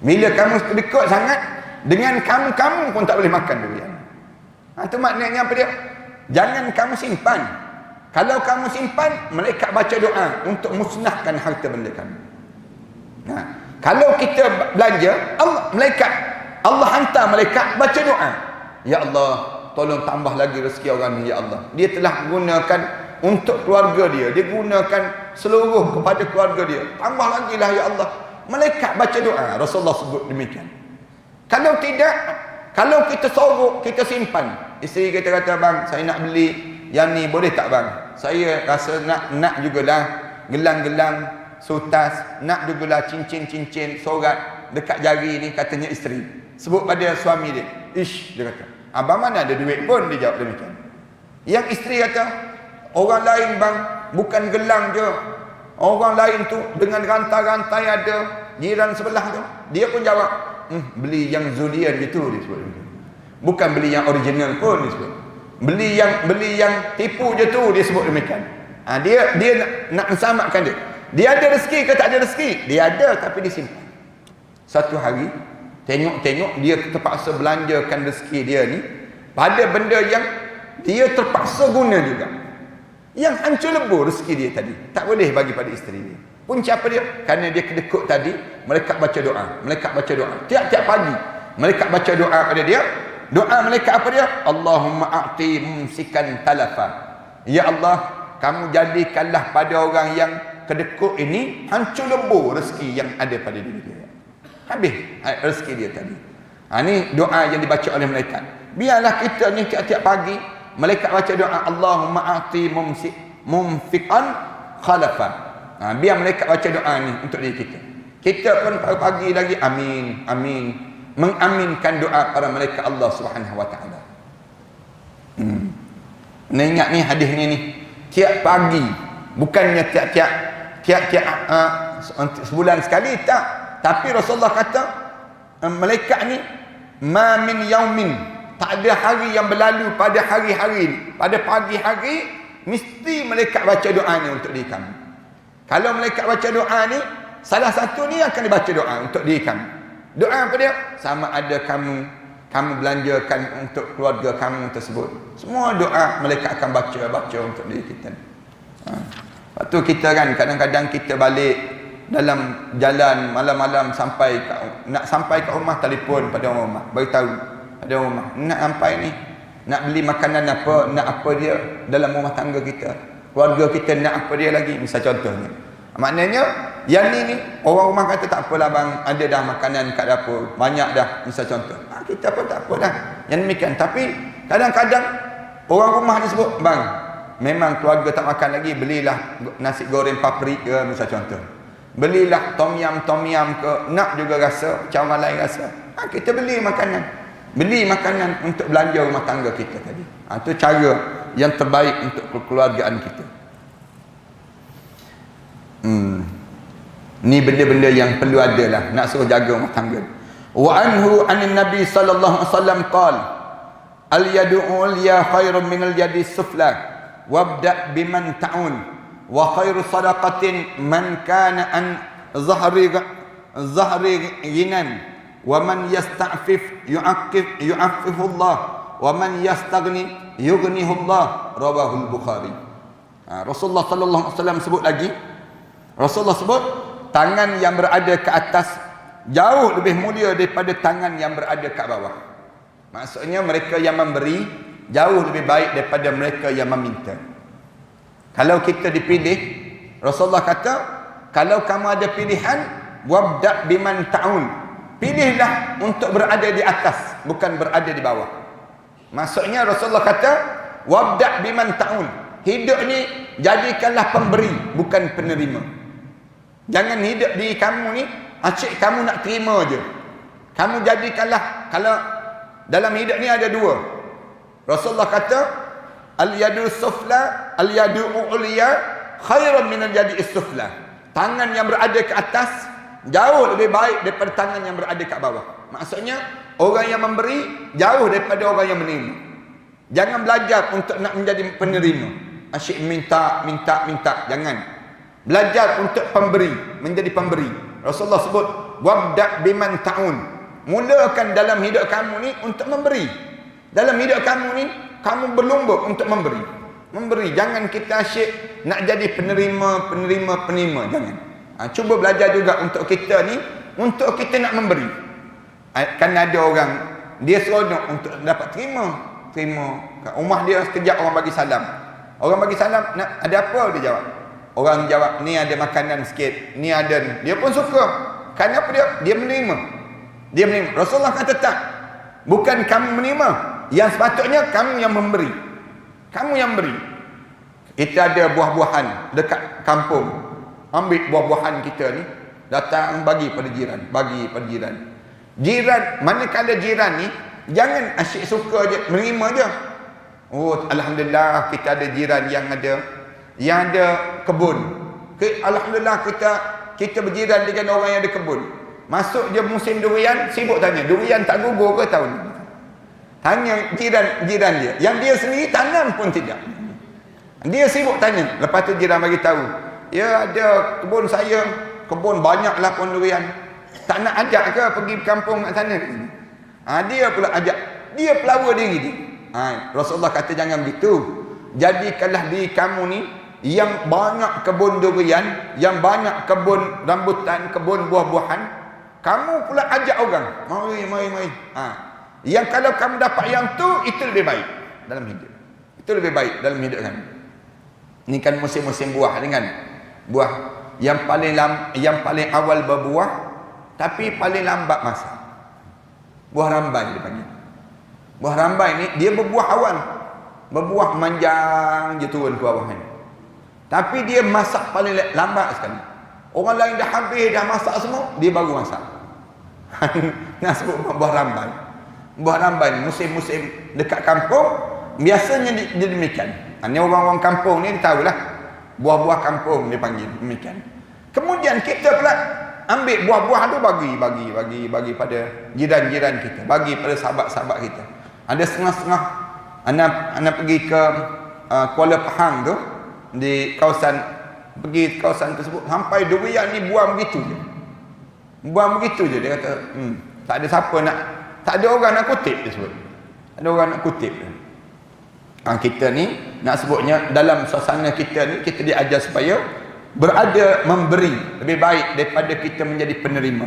Bila kamu dekut sangat, dengan kamu pun tak boleh makan durian. Itu maknanya apa dia? Jangan kamu simpan. Kalau kamu simpan, malaikat baca doa untuk musnahkan harta benda kamu. Kalau kita belanja, Allah hantar malaikat baca doa. Ya Allah, tolong tambah lagi rezeki orang ni, ya Allah. Dia telah gunakan untuk keluarga dia. Dia gunakan seluruh kepada keluarga dia. Tambah lagi lah, ya Allah. Malaikat baca doa. Rasulullah sebut demikian. Kalau tidak, kalau kita sorok, kita simpan. Isteri kita kata, "Bang, saya nak beli yang ni, boleh tak bang? Saya rasa nak jugalah gelang-gelang, sutas, nak jugalah cincin-cincin, sorat dekat jari ni," katanya isteri. Sebut pada suami dia. "Ish," dia kata, "abang mana ada duit pun," dia jawab demikian. Yang isteri kata, "Orang lain bang, bukan gelang je. Orang lain tu dengan rantai-rantai ada, jiran sebelah tu. Dia pun jawab, beli yang Zulian gitu dia sebut. Bukan beli yang original pun dia sebut. Beli yang tipu je tu dia sebut demikian. Dia nak mensamakan dia. Dia ada rezeki ke tak ada rezeki? Dia ada tapi dia simpan. Satu hari tengok dia terpaksa belanjakan rezeki dia ni pada benda yang dia terpaksa guna juga. Yang hancur lebur rezeki dia tadi. Tak boleh bagi pada isteri dia. Punca apa dia? Kerana dia kedekut tadi, malaikat baca doa. Malaikat baca doa. Tiap-tiap pagi, malaikat baca doa pada dia. Doa malaikat apa dia? Allahumma a'ti mumsikan talafa. Ya Allah, kamu jadikanlah pada orang yang kedekut ini hancur lebur rezeki yang ada pada diri dia. Habis rezeki dia tadi. Ini doa yang dibaca oleh malaikat. Biarlah kita ni tiap-tiap pagi malaikat baca doa Allahumma a'ti mumfiqan khalafa. Biar malaikat baca doa ni untuk diri kita. Kita pun pagi lagi amin, amin, mengaminkan doa para malaikat Allah Subhanahu wa taala. Ingat ni hadis ni tiap pagi, bukannya tiap-tiap sebulan sekali tak, tapi Rasulullah kata malaikat ni ma min yaumin, tak ada hari yang berlalu pada hari-hari ni, pada pagi hari mesti malaikat baca doa ni untuk diri kamu. Kalau malaikat baca doa ni, salah satu ni akan dibaca doa untuk diri kamu. Doa apa dia? Sama ada kamu belanjakan untuk keluarga kamu tersebut. Semua doa malaikat akan baca untuk diri kita. Lepas tu kita kan kadang-kadang kita balik dalam jalan malam-malam nak sampai ke rumah, telefon pada orang rumah, beritahu pada orang rumah nak sampai ni, nak beli makanan apa, nak apa dia dalam rumah tangga kita, keluarga kita nak apa dia lagi, misal contohnya. Maknanya yang ni orang rumah kata tak apalah bang, ada dah makanan kat dapur, banyak dah, misal contoh. Kita pun tak apalah yang demikian. Tapi kadang-kadang orang rumah ni sebut, bang, memang keluarga tak makan lagi, belilah nasi goreng paprika misal contoh. Belilah tom yam ke, nak juga rasa, macam orang lain rasa. Kita beli makanan untuk belanja rumah tangga kita tadi. Itu cara yang terbaik untuk kekeluargaan kita. Ni benda-benda yang perlu ada lah, nak suruh jaga rumah tangga. Wa anhu anin nabi sallallahu alaihi wasallam qala al yadu ulya khairun min al yadi sufla wabda biman ta'un wa khairu sadaqatin man kana an zahri ghinan wa man yasta'fif yu'affifu Allah wa man yastaghni yughnihu Allah, rawahu al-Bukhari. Rasulullah sallallahu alaihi wasallam sebut lagi, Rasulullah sebut tangan yang berada ke atas jauh lebih mulia daripada tangan yang berada kat bawah. Maksudnya mereka yang memberi jauh lebih baik daripada mereka yang meminta. Kalau kita dipilih, Rasulullah kata, kalau kamu ada pilihan, wabda biman ta'un, pilihlah untuk berada di atas, bukan berada di bawah. Maksudnya Rasulullah kata, wabda biman ta'un, hidup ni jadikanlah pemberi, bukan penerima. Jangan hidup diri kamu ni asyik kamu nak terima je. Kamu jadikanlah, kalau dalam hidup ni ada dua. Rasulullah kata al-yadu sufla al-yadu uliya khairun min al-yadi sufla. Tangan yang berada ke atas jauh lebih baik daripada tangan yang berada kat bawah. Maksudnya orang yang memberi jauh daripada orang yang menerima. Jangan belajar untuk nak menjadi penerima, asyik minta. Jangan. Belajar untuk pemberi, menjadi pemberi. Rasulullah sebut wabda biman ta'un, mulakan dalam hidup kamu ni untuk memberi. Dalam hidup kamu ni kamu berlumba untuk memberi. Jangan kita asyik nak jadi penerima. Jangan. Cuba belajar juga untuk kita ni, untuk kita nak memberi. Kan ada orang dia seronok untuk dapat terima kat rumah dia, sekejap orang bagi salam, nak ada apa, dia jawab. Orang jawab, ni ada makanan sikit, ni ada, dia pun suka. Kenapa dia menerima. Rasulullah kata tak, bukan kamu menerima, yang sepatutnya kamu yang memberi. Kita ada buah-buahan dekat kampung, ambil buah-buahan kita ni, datang bagi pada jiran. Manakala jiran ni jangan asyik suka je, menerima je. Oh, alhamdulillah kita ada jiran yang ada kebun. Alhamdulillah kita berjiran dengan orang yang ada kebun. Masuk je musim durian, sibuk tanya, durian tak gugur ke tahun ni? Tanya jiran dia. Yang dia sendiri tanam pun tidak. Dia sibuk tanya. Lepas tu jiran bagi tahu, ya ada kebun saya, kebun banyaklah pohon durian. Tak nak ajak ke pergi kampung kat sana? Dia pula ajak. Dia pelawa diri dia. Rasulullah kata jangan begitu. Jadikanlah diri kamu ni yang banyak kebun durian, yang banyak kebun rambutan, kebun buah-buahan. Kamu pula ajak orang. Mari. Yang kalau kamu dapat yang tu, itu lebih baik dalam hidup. Itu lebih baik dalam hidup kan. Ini kan musim-musim buah dengan buah yang paling awal berbuah tapi paling lambat masa. Buah rambai dipanggil. Buah rambai ni dia berbuah awal. Berbuah manjang je turun ke bawah ni. Tapi dia masak paling lambat sekali. Orang lain dah habis, dah masak semua, dia baru masak. Nak sebut buah rambai. Buah rambai musim-musim dekat kampung biasanya dia demikian. Ini orang-orang kampung ni dia tahulah. Buah-buah kampung dia panggil demikian. Kemudian kita pula ambil buah-buah tu bagi pada jiran-jiran kita, bagi pada sahabat-sahabat kita. Ada setengah-setengah anak pergi ke Kuala Pahang tu, di kawasan tersebut, sampai durian ni buang begitu je. Buang begitu je. Dia kata, tak ada siapa nak, tak ada orang nak kutip dia sebut. Tak ada orang nak kutip dia. Kita ni nak sebutnya dalam suasana kita ni, kita diajar supaya berada memberi lebih baik daripada kita menjadi penerima.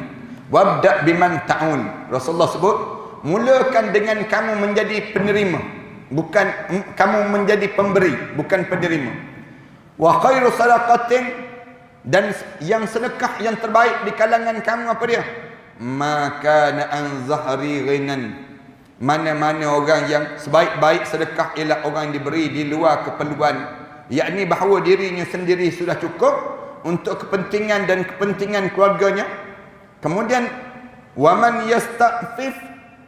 Wabda biman ta'un. Rasulullah sebut, mulakan dengan kamu menjadi penerima, bukan kamu menjadi pemberi, bukan penerima. Wa khairu sadaqatin, dan yang sedekah yang terbaik di kalangan kamu apa dia? Maka an zahri ghinan. Mana-mana orang yang sebaik-baik sedekah ialah orang yang diberi di luar keperluan, yakni bahawa dirinya sendiri sudah cukup untuk kepentingan dan kepentingan keluarganya. Kemudian waman yasta'fif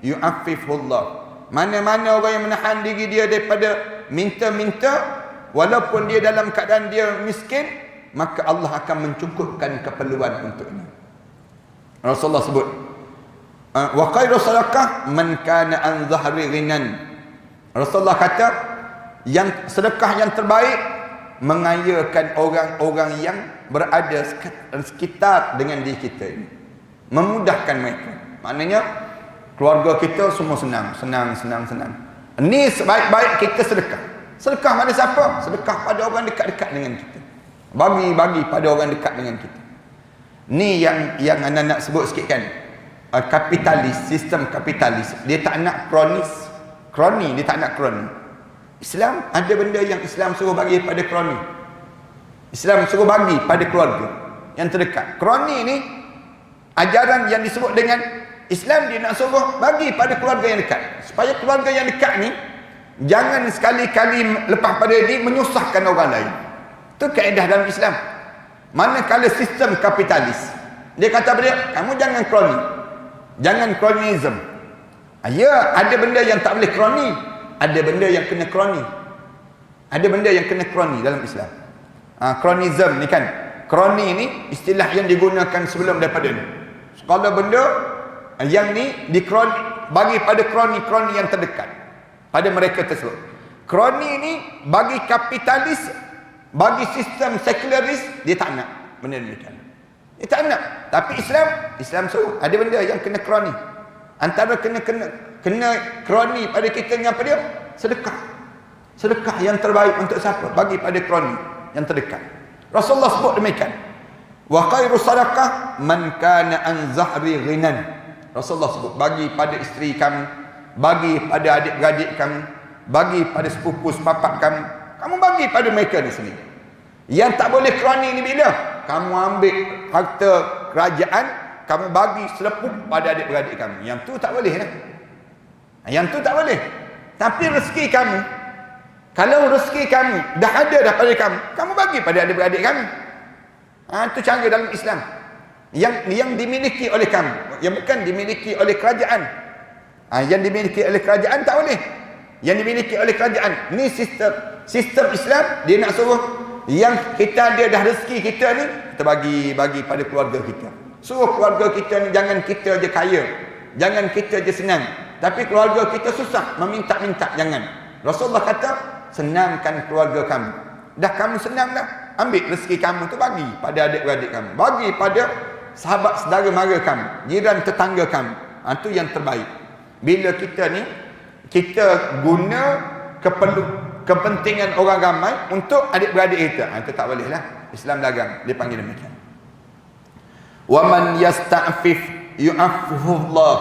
yu'affifullah. Mana-mana orang yang menahan diri dia daripada minta-minta, walaupun dia dalam keadaan dia miskin, maka Allah akan mencukupkan keperluan untuknya. Rasulullah sebut, wa khairu sadaqah man kana an zahri ghinan. Rasulullah kata, yang sedekah yang terbaik mengayakan orang-orang yang berada sekitar dengan diri kita ini, memudahkan mereka. Maknanya keluarga kita semua senang. Ini sebaik-baik kita sedekah. Sedekah pada siapa? Sedekah pada orang dekat-dekat dengan kita. Bagi pada orang dekat dengan kita. Ni yang anda nak sebut sikit kan. Kapitalis, sistem kapitalis. Dia tak nak kroni, dia tak nak kroni. Islam ada benda yang Islam suruh bagi pada kroni. Islam suruh bagi pada keluarga yang terdekat. Kroni ni ajaran yang disebut dengan Islam, dia nak suruh bagi pada keluarga yang dekat. Supaya keluarga yang dekat ni jangan sekali-kali lepas pada dia menyusahkan orang lain. Itu kaedah dalam Islam. Manakala sistem kapitalis, dia kata pada dia, kamu jangan kroni. Jangan kronism. Ya, ada benda yang tak boleh kroni, ada benda yang kena kroni. Ada benda yang kena kroni dalam Islam. Kronism ni kan, kroni ni istilah yang digunakan sebelum daripada ni. Kalau benda yang ni bagi pada kroni yang terdekat pada mereka tersebut. Kroni ni bagi kapitalis, bagi sistem sekularis, dia tak nak benda demikian. Dia tak nak. Tapi Islam suruh. Ada benda yang kena kroni. Antara kena kroni pada kita ni apa dia? Sedekah. Sedekah yang terbaik untuk siapa? Bagi pada kroni yang terdekat. Rasulullah sebut demikian. Wa khairu sadaqah man kana an zahri ghinan. Rasulullah sebut, bagi pada isteri kamu, bagi pada adik-beradik kamu, bagi pada sepupu sepapak kamu. Kamu bagi pada mereka ni sendiri. Yang tak boleh kroni ni bila? Kamu ambil harta kerajaan, kamu bagi selepuk pada adik-beradik kamu. Yang tu tak boleh lah. Yang tu tak boleh. Tapi rezeki kamu, kalau rezeki kamu dah ada dah pada kamu bagi pada adik-beradik kamu. Itu cara dalam Islam. Yang dimiliki oleh kamu, yang bukan dimiliki oleh kerajaan. Yang dimiliki oleh kerajaan tak boleh. Yang dimiliki oleh kerajaan. Ni sistem Islam, dia nak suruh yang kita ada dah rezeki kita ni, kita bagi pada keluarga kita. Suruh keluarga kita ni, jangan kita je kaya, jangan kita je senang, tapi keluarga kita susah, meminta-minta, jangan. Rasulullah kata, senangkan keluarga kamu. Dah kamu senang dah, ambil rezeki kamu tu bagi pada adik-beradik kamu, bagi pada sahabat saudara mara kamu, jiran tetangga kamu. Itu yang terbaik. Bila kita ni, kita guna kepentingan orang ramai untuk adik-beradik kita, itu tak boleh lah. Islam larang, dia panggil demikian. Wa man yasta'fif yu'affifullah.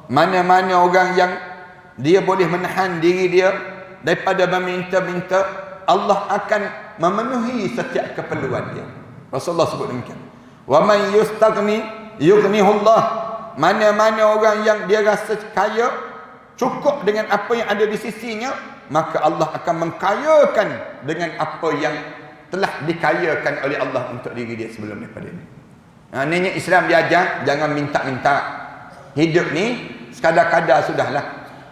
Mana-mana orang yang dia boleh menahan diri dia daripada meminta-minta, Allah akan memenuhi setiap keperluan dia. Rasulullah sebut demikian. Wa man yustaghni yughnihullah. Mana-mana orang yang dia rasa kaya, cukup dengan apa yang ada di sisinya, maka Allah akan mengkayakan dengan apa yang telah dikayakan oleh Allah untuk diri dia sebelum daripada ini. Ini Islam diajar, jangan minta-minta. Hidup ni sekadar-kadar sudahlah.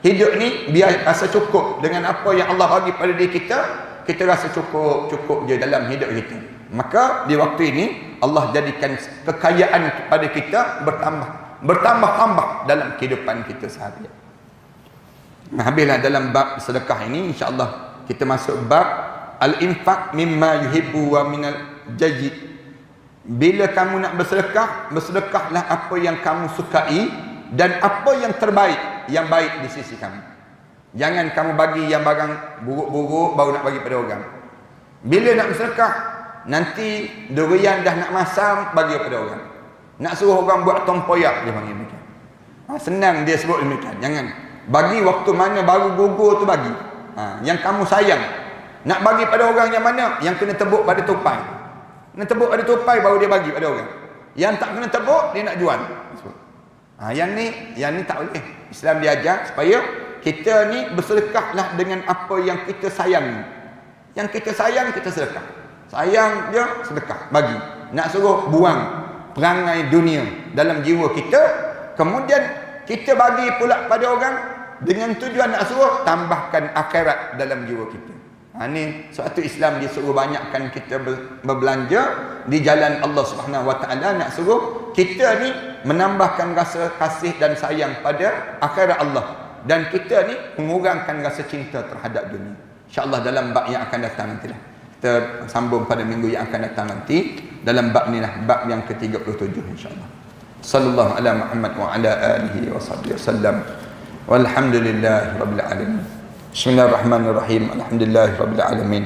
Hidup ni biar rasa cukup dengan apa yang Allah bagi pada diri kita, kita rasa cukup je dalam hidup kita. Maka di waktu ini Allah jadikan kekayaan kepada kita bertambah dalam kehidupan kita seharian. Habislah dalam bab sedekah ini, insya-Allah kita masuk bab al-infaq mimma yuhibbu wa minal jayyid. Bila kamu nak bersedekah, bersedekahlah apa yang kamu sukai dan apa yang terbaik, yang baik di sisi kamu. Jangan kamu bagi yang barang buruk-buruk baru nak bagi pada orang. Bila nak bersedekah, nanti durian dah nak masam, bagi pada orang. Nak suruh orang buat tempoyak, dia panggil demikian. Senang dia sebut demikian. Jangan. Bagi waktu mana baru gugur tu bagi. Yang kamu sayang. Nak bagi pada orang yang mana? Yang kena tebuk pada tupai. Kena tebuk pada tupai baru dia bagi pada orang. Yang tak kena tebuk, dia nak jual. Yang ni tak boleh. Islam diajar supaya kita ni bersedekahlah dengan apa yang kita sayang. Yang kita sayang, kita sedekah. Sayang je, sedekah. Bagi. Nak suruh buang perangai dunia dalam jiwa kita, kemudian kita bagi pula pada orang dengan tujuan nak suruh tambahkan akhirat dalam jiwa kita. Ini suatu Islam dia suruh banyakkan kita berbelanja di jalan Allah Subhanahu Wa Taala, nak suruh kita ni menambahkan rasa kasih dan sayang pada akhirat Allah, dan kita ni mengurangkan rasa cinta terhadap dunia. InsyaAllah dalam bab yang akan datang nantilah. Kita sambung pada minggu yang akan datang nanti dalam bab ni lah, bab yang ke-37 insya-Allah. Sallallahu ala Muhammad wa ala alihi wa sahbihi wasallam. Walhamdulillahirabbil alamin. Bismillahirrahmanirrahim. Alhamdulillahirabbil alamin.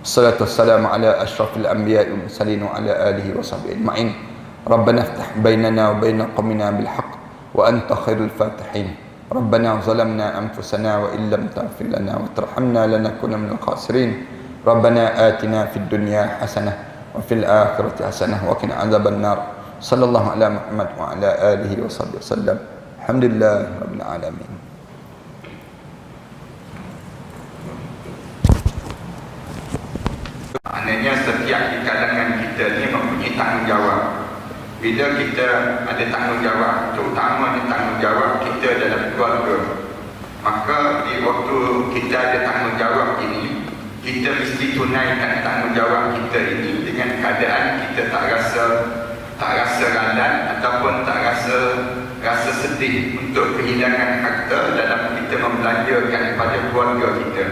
Wassalatu wassalamu ala asyrafil anbiya'i wal mursalin wa ala alihi wa sahbihi ajma'in. Rabbana iftah bainana wa bain qaumina bil haqq wa anta khairul fatihin. Rabbana zalamna anfusana wa illam taghfir lana wa tarhamna lanakunanna minal khasirin. Rabbana atina fid dunya hasanah wa fil akhirati hasanah wa qina adzaban nar. Sallallahu ala Muhammad wa ala alihi wa sahbihi wasallam. Alhamdulillahirabbil alamin. Maknanya setiap di kalangan kita ni mempunyai tanggungjawab. Bila kita ada tanggungjawab, terutamanya tanggungjawab kita dalam keluarga, maka di waktu kita ada tanggungjawab ini, kita mesti tunaikan tanggungjawab kita ini dengan keadaan kita tak rasa ralan ataupun tak rasa sedih untuk kehilangan harta dalam kita membelanjakan pada keluarga kita.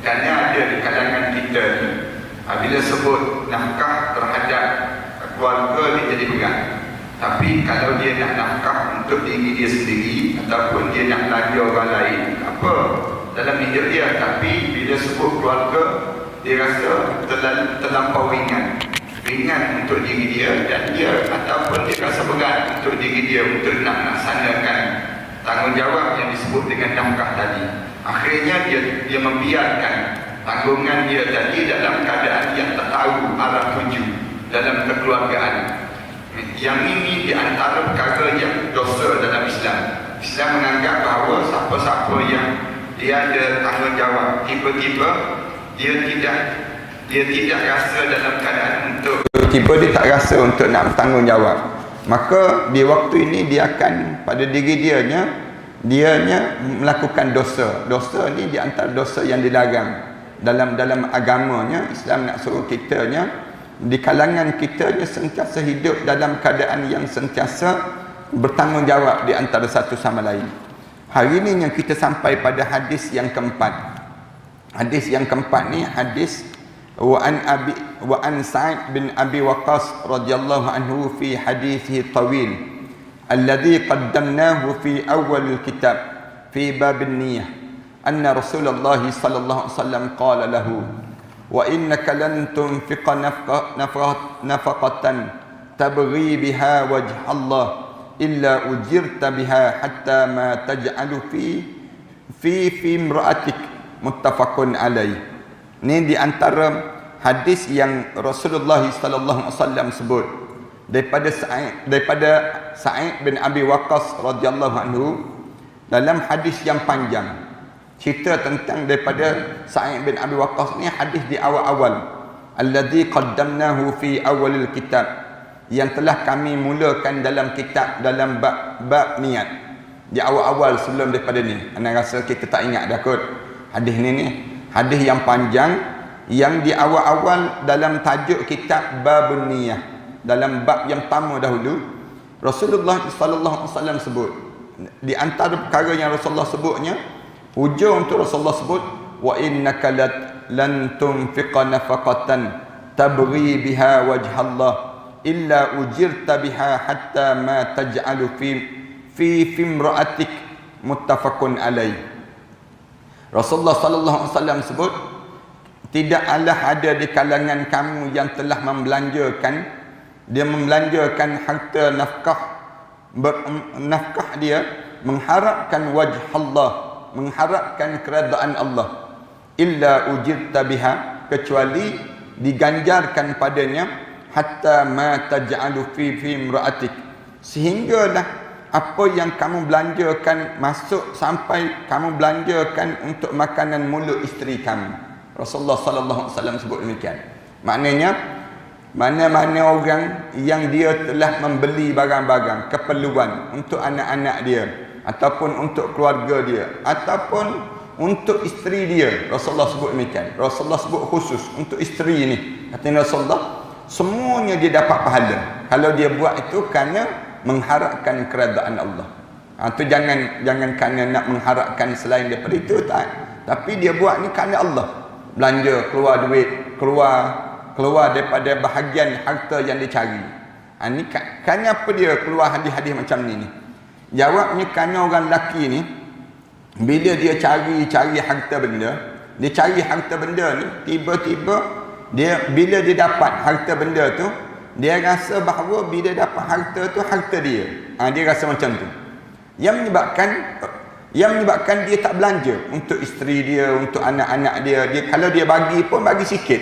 Kerana ada di kalangan kita ni, bila sebut nafkah terhadap keluarga dia jadi berat. Tapi kalau dia nak nafkah untuk diri dia sendiri ataupun dia nak belanja orang lain, apa dalam hidup dia, tapi bila sebut keluarga dia rasa terlampau ringan untuk diri dia, dan dia ataupun dia rasa berat untuk diri dia untuk nak melaksanakan tanggungjawab yang disebut dengan nafkah tadi. Akhirnya dia membiarkan tanggungan dia tadi dalam keadaan yang tak tahu arah tuju dalam kekeluargaan. Yang ini di antara perkara yang dosa dalam Islam. Islam menganggap bahawa siapa-siapa yang dia ada tanggungjawab, tiba-tiba dia tidak rasa dalam keadaan untuk dia tak rasa untuk nak bertanggungjawab, maka di waktu ini dia akan pada diri dianya melakukan dosa. Dosa ni di antara dosa yang dilarang. dalam agamanya. Islam nak suruh kitanya di kalangan kitanya sentiasa hidup dalam keadaan yang sentiasa bertanggungjawab di antara satu sama lain. Hari ini yang kita sampai pada hadis yang keempat. Hadis yang keempat ni hadis wa an Sa'id bin Abi Waqqas radhiyallahu anhu fi hadithihi tawil alladhi qaddamnahu fi awal al-kitab fi bab an-niyyah anna Rasulullah sallallahu alaihi wasallam qala lahu wa innaka lan tunfiqa nafaqatan tabghi biha wajh Allah illa ujirta biha hatta ma taj'alu fi imra'atik muttafaqun alaih. Ini di antara hadis yang Rasulullah sallallahu alaihi wasallam sebut daripada Sa'id bin Abi Waqqas radhiyallahu anhu dalam hadis yang panjang. Cerita tentang daripada Sa'id bin Abi Waqqas ni hadis di awal-awal. Alladzi qaddamnahu fi awalil kitab, yang telah kami mulakan dalam kitab dalam bab niat. Di awal-awal sebelum daripada ni. Ana rasa kita tak ingat dah kot. Hadis ni hadis yang panjang yang di awal-awal dalam tajuk kitab babun niyah, dalam bab yang pertama dahulu Rasulullah sallallahu alaihi wasallam sebut, di antara perkara yang Rasulullah sebutnya, hujung untuk Rasulullah sebut wa innaka lan tunfiqa nafaqatan tabghi biha wajh Allah illa ujirta biha hatta ma taj'alu fi imra'atik muttafaqun alaih. Rasulullah sallallahu alaihi wasallam sebut, tidaklah ada di kalangan kamu yang telah membelanjakan harta nafkah dia mengharapkan wajh Allah, mengharapkan keredaan Allah, illa ujirta biha, kecuali diganjarkan padanya, hatta ma taj'alu fi imra'atik, sehinggalah apa yang kamu belanjakan masuk sampai kamu belanjakan untuk makanan mulut isteri kamu. Rasulullah sallallahu alaihi wasallam sebut demikian. Maknanya mana-mana orang yang dia telah membeli barang-barang keperluan untuk anak-anak dia ataupun untuk keluarga dia ataupun untuk isteri dia, Rasulullah sebut demikian. Rasulullah sebut khusus untuk isteri ni. Kata Rasulullah, semuanya dia dapat pahala kalau dia buat itu kerana mengharapkan keredaan Allah. Itu jangan kerana nak mengharapkan selain daripada itu, tak. Tapi dia buat ni kerana Allah. Belanja, keluar duit, keluar daripada bahagian harta yang dia cari. Ni kerana apa dia keluar hadis-hadis macam ni? Jawabnya kerana orang lelaki ni bila dia cari harta benda, dia cari harta benda ni, tiba-tiba bila dia dapat harta benda tu, dia rasa bahawa bila dapat harta tu harta dia. Dia rasa macam tu. Yang menyebabkan dia tak belanja untuk isteri dia, untuk anak-anak dia. Kalau dia bagi pun bagi sikit.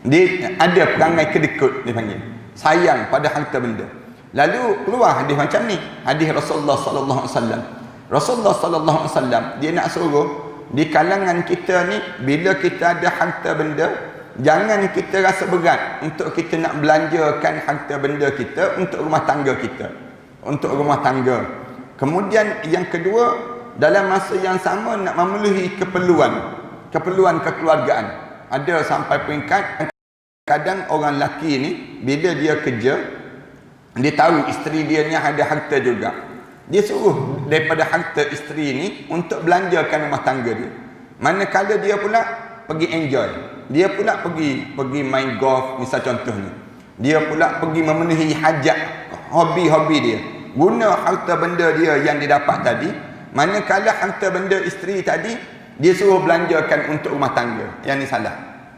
Dia ada perangai kedekut, dia panggil. Sayang pada harta benda. Lalu keluar hadis macam ni, hadis Rasulullah sallallahu alaihi wasallam. Rasulullah sallallahu alaihi wasallam dia nak suruh di kalangan kita ni, bila kita ada harta benda, jangan kita rasa berat untuk kita nak belanjakan harta benda kita untuk rumah tangga kita. Untuk rumah tangga. Kemudian yang kedua, dalam masa yang sama nak memenuhi keperluan kekeluargaan. Ada sampai peringkat kadang orang lelaki ni bila dia kerja, dia tahu isteri dia ni ada harta juga. Dia suruh daripada harta isteri ni untuk belanjakan rumah tangga dia. Manakala dia pula pergi enjoy. Dia pula pergi main golf misal contohnya. Dia pula pergi memenuhi hajat hobi-hobi dia. Guna harta benda dia yang didapat tadi. Manakala harta benda isteri tadi dia suruh belanjakan untuk rumah tangga. Yang ni salah.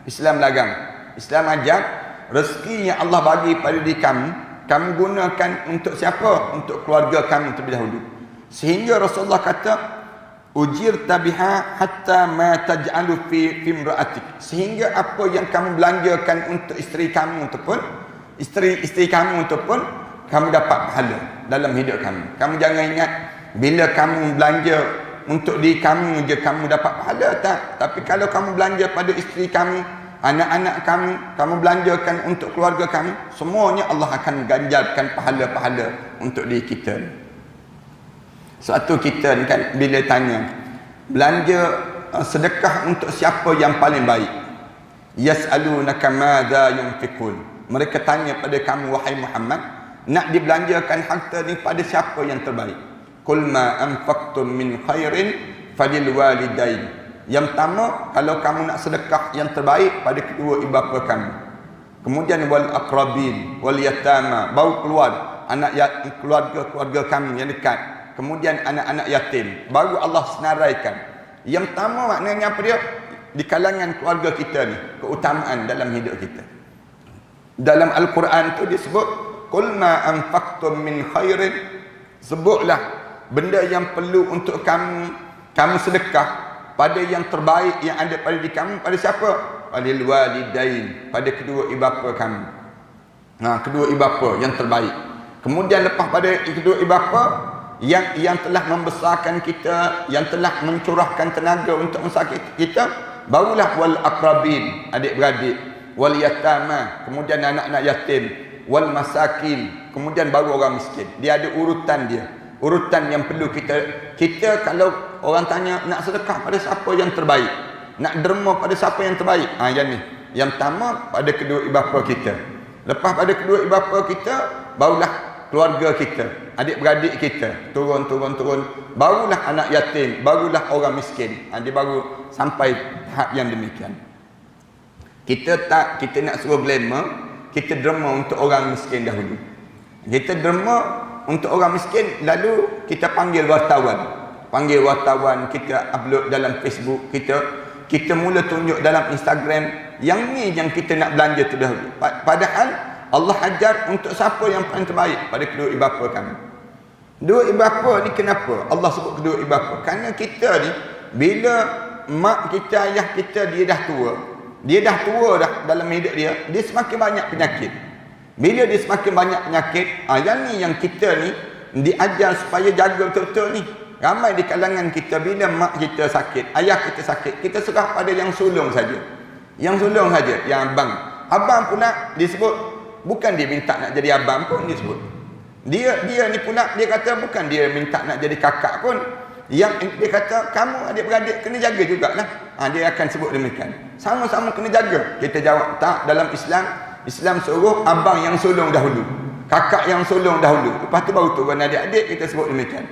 Islam larang. Islam ajar rezeki yang Allah bagi pada diri kamu gunakan untuk siapa? Untuk keluarga kamu terlebih dahulu. Sehingga Rasulullah kata, ujirta biha hatta ma taj'alu fi imra'atik, sehingga apa yang kamu belanjakan untuk isteri kamu ataupun isteri kamu ataupun kamu dapat pahala dalam hidup kamu. Kamu jangan ingat bila kamu belanja untuk diri kamu je kamu dapat pahala, tak. Tapi kalau kamu belanja pada isteri kamu, anak-anak kamu belanjakan untuk keluarga kamu, semuanya Allah akan ganjarkan pahala-pahala untuk diri kita. Suatu kita ni kan bila tanya belanja sedekah untuk siapa yang paling baik. Yas'alunaka madza yunfiqun. Mereka tanya pada kamu wahai Muhammad, nak dibelanjakan harta ni pada siapa yang terbaik? Qul ma anfaqtum min khairin falil walidain. Yang pertama, kalau kamu nak sedekah yang terbaik pada kedua ibu bapa kamu. Kemudian wal aqrabin wal yatama, baru keluar anak keluarga kamu yang dekat. Kemudian anak-anak yatim, baru Allah senaraikan. Yang pertama maknanya apa dia? Di kalangan keluarga kita ni, keutamaan dalam hidup kita. Dalam Al-Quran tu disebut qul ma anfaqtum min khairin, sebutlah benda yang perlu untuk kamu sedekah pada yang terbaik yang ada pada diri kamu. Pada siapa? Walil walidain, pada kedua ibu bapa kamu. Kedua ibu bapa yang terbaik. Kemudian lepas pada kedua ibu bapa yang telah membesarkan kita, yang telah mencurahkan tenaga untuk membesarkan kita, barulah wal aqrabin, adik-beradik, wal yatama, kemudian anak-anak yatim, wal masakin, kemudian baru orang miskin. Dia ada urutan dia. Urutan yang perlu kita kalau orang tanya nak sedekah pada siapa yang terbaik, nak derma pada siapa yang terbaik, yang ni. Yang pertama pada kedua ibu bapa kita. Lepas pada kedua ibu bapa kita, barulah keluarga kita, adik-beradik kita, turun, barulah anak yatim, barulah orang miskin. Dia baru sampai tahap yang demikian. Kita nak suruh glamour, kita derma untuk orang miskin dahulu. Kita derma untuk orang miskin, lalu kita panggil wartawan, kita upload dalam Facebook kita mula tunjuk dalam Instagram. Yang ni yang kita nak belanja tu dahulu. Padahal Allah ajar untuk siapa yang paling terbaik pada kedua ibu bapa kami. Dua ibu bapa ni kenapa Allah sebut kedua ibu bapa? Kerana kita ni bila mak kita, ayah kita dia dah tua dah dalam hidup dia semakin banyak penyakit. Bila dia semakin banyak penyakit, yang ni yang kita ni diajar supaya jaga betul-betul ni. Ramai di kalangan kita bila mak kita sakit, ayah kita sakit, kita serah pada yang sulung saja. Yang abang. Abang pula disebut bukan dia minta nak jadi abang pun disebut. Dia ni pula dia kata bukan dia minta nak jadi kakak pun. Yang dia kata kamu adik-beradik kena jaga jugalah. Dia akan sebut demikian. Sama-sama kena jaga. Kita jawab tak, dalam Islam suruh abang yang sulung dahulu, kakak yang sulung dahulu, lepas tu baru turun adik-adik, kita sebut demikian.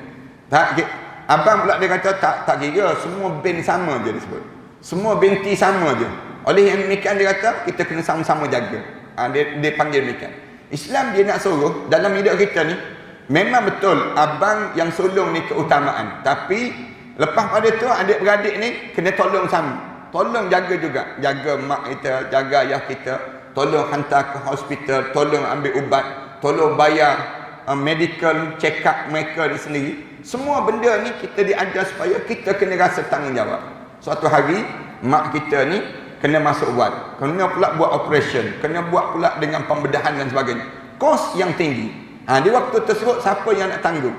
Tak, abang pula dia kata tak kira, semua bin sama je disebut. Semua binti sama je. Oleh yang demikian dia kata kita kena sama-sama jaga. Dia panggil demikian. Islam dia nak suruh dalam hidup kita ni, memang betul abang yang sulung ni keutamaan, tapi lepas pada tu adik-beradik ni kena tolong sama. Tolong jaga juga, jaga mak kita, jaga ayah kita, tolong hantar ke hospital, tolong ambil ubat, tolong bayar medical check up mereka ni sendiri. Semua benda ni kita diajar supaya kita kena rasa tanggungjawab. Suatu hari mak kita ni kena masuk ward, kena pula buat operation, kena buat pula dengan pembedahan dan sebagainya. Kos yang tinggi. Di waktu tersebut siapa yang nak tanggung?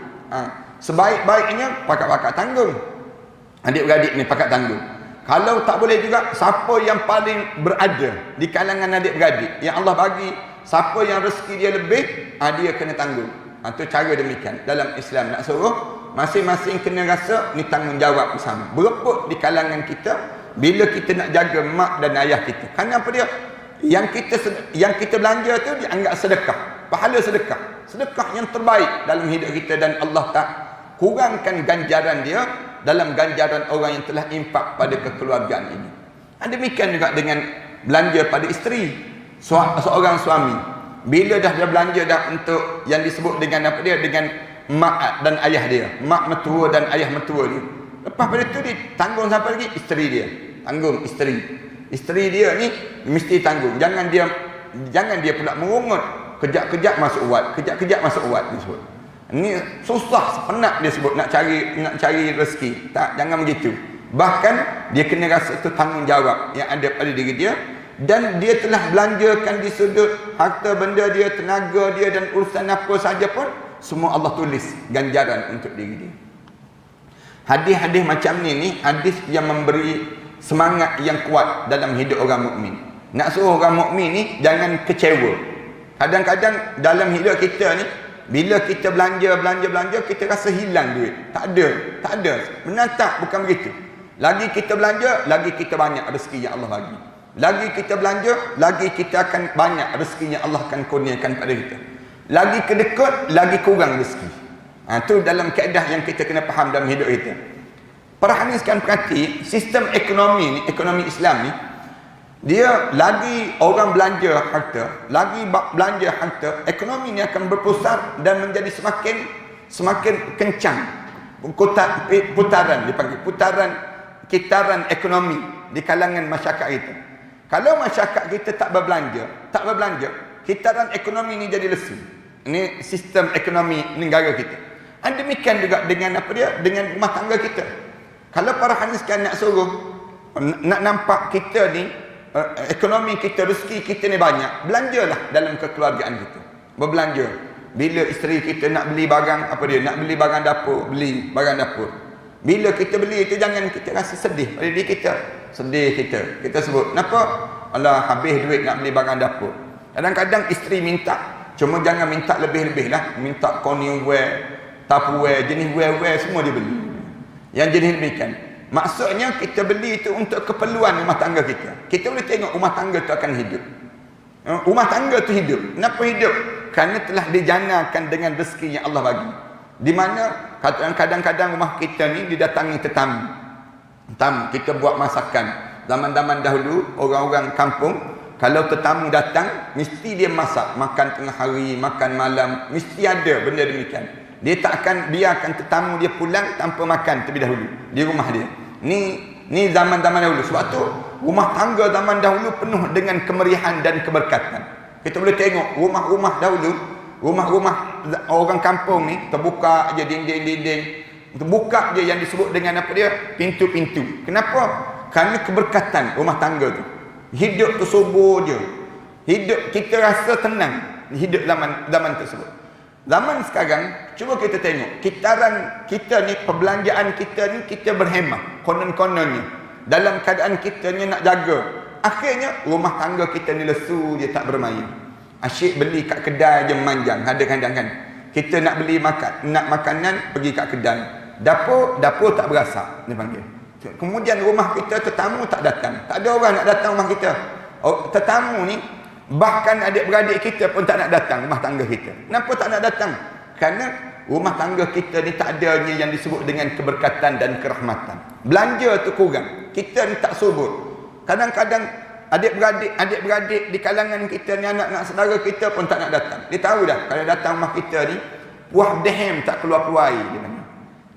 Sebaik-baiknya pakak-pakak tanggung. Adik-beradik ni pakak tanggung. Kalau tak boleh juga, siapa yang paling berada di kalangan adik-beradik yang Allah bagi, siapa yang rezeki dia lebih, dia kena tanggung. Itu cara demikian. Dalam Islam nak suruh masing-masing kena rasa ni tanggungjawab bersama. Bereput di kalangan kita bila kita nak jaga mak dan ayah kita. Kerana apa dia? Yang kita belanja tu dianggap sedekah, pahala sedekah. Sedekah yang terbaik dalam hidup kita, dan Allah tak kurangkan ganjaran dia dalam ganjaran orang yang telah infak pada kekeluargaan ini. Demikian juga dengan belanja pada isteri. Seorang suami bila dah belanja dah untuk yang disebut dengan apa dia, dengan mak dan ayah dia, mak mertua dan ayah mertua dia, lepas pada tu dia tanggung siapa lagi? Isteri dia. Tanggung isteri dia ni mesti tanggung. Jangan dia pula merungut, kejap-kejap masuk wad, disebut. Ini susah, penat dia sebut nak cari rezeki. Tak, jangan begitu. Bahkan dia kena rasa itu tanggungjawab yang ada pada diri dia, dan dia telah belanjakan di sudut harta benda dia, tenaga dia dan urusan apa saja pun, semua Allah tulis ganjaran untuk diri dia. Hadis-hadis macam ni hadis yang memberi semangat yang kuat dalam hidup orang mukmin. Nak suruh orang mukmin ni jangan kecewa. Kadang-kadang dalam hidup kita ni, bila kita belanja, kita rasa hilang duit. Tak ada. Benar tak? Bukan begitu. Lagi kita belanja, lagi kita banyak rezeki yang Allah bagi. Lagi kita belanja, lagi kita akan banyak rezeki yang Allah akan kurniakan pada kita. Lagi kedekut, lagi kurang rezeki. Itu dalam kaedah yang kita kena faham dalam hidup kita. Para hadirin sekalian perhati, sistem ekonomi ni, ekonomi Islam ni, dia lagi orang belanja harta, lagi belanja harta, ekonomi ni akan berpusat dan menjadi semakin kencang. Putaran dipanggil kitaran ekonomi di kalangan masyarakat kita. Kalau masyarakat kita tak berbelanja, kitaran ekonomi ni jadi lesu. Ini sistem ekonomi negara kita. Dan demikian juga dengan dengan rumah tangga kita. Kalau para hadirin sekalian nak suruh nak nampak kita ni ekonomi kita, rezeki kita ni banyak, belanjalah dalam kekeluargaan kita. Berbelanja. Bila isteri kita nak beli barang nak beli barang dapur, beli barang dapur. Bila kita beli itu, jangan kita rasa sedih pada diri kita. Sedih kita sebut, kenapa? Alah, habis duit nak beli barang dapur. Kadang-kadang isteri minta, cuma jangan minta lebih-lebih lah. Minta corningware, tupperware, jenis ware semua dia beli. Yang jenis demikian. Maksudnya kita beli itu untuk keperluan rumah tangga kita. Kita boleh tengok rumah tangga itu akan hidup. Rumah tangga itu hidup. Kenapa hidup? Kerana telah dijanakan dengan rezeki yang Allah bagi. Di mana kadang-kadang rumah kita ni didatangi tetamu. Kita buat masakan. Zaman-zaman dahulu orang-orang kampung, kalau tetamu datang, mesti dia masak. Makan tengah hari, makan malam, mesti ada benda demikian. Dia tak akan biarkan tetamu dia pulang tanpa makan terlebih dahulu di rumah dia. Ni zaman-zaman dahulu. Sebab tu rumah tangga zaman dahulu penuh dengan kemeriahan dan keberkatan. Kita boleh tengok rumah-rumah dahulu, rumah-rumah orang kampung ni terbuka aja dinding-dinding, terbuka je yang disebut dengan pintu-pintu. Kenapa? Kerana keberkatan rumah tangga tu. Hidup tu subur je. Hidup kita rasa tenang hidup zaman tersebut. Zaman sekarang, cuba kita tengok, kitaran kita ni, perbelanjaan kita ni, kita berhemah konon-kononnya. Dalam keadaan kita ni nak jaga. Akhirnya rumah tangga kita ni lesu je, tak bermain. Asyik beli kat kedai je manjang. Kadang-kadang kan kita nak beli nak makanan, pergi kat kedai. Dapur tak berasa, dia panggil. Kemudian rumah kita tetamu tak datang. Tak ada orang nak datang rumah kita. Tetamu ni, bahkan adik-beradik kita pun tak nak datang rumah tangga kita. Kenapa tak nak datang? Kerana rumah tangga kita ni tak adanya yang disebut dengan keberkatan dan kerahmatan. Belanja tu kurang. Kita ni tak subur. Kadang-kadang adik-beradik di kalangan kita ni, anak-anak saudara kita pun tak nak datang. Dia tahu dah kalau datang rumah kita ni, buah dehem tak keluar-keluar air dia panggil.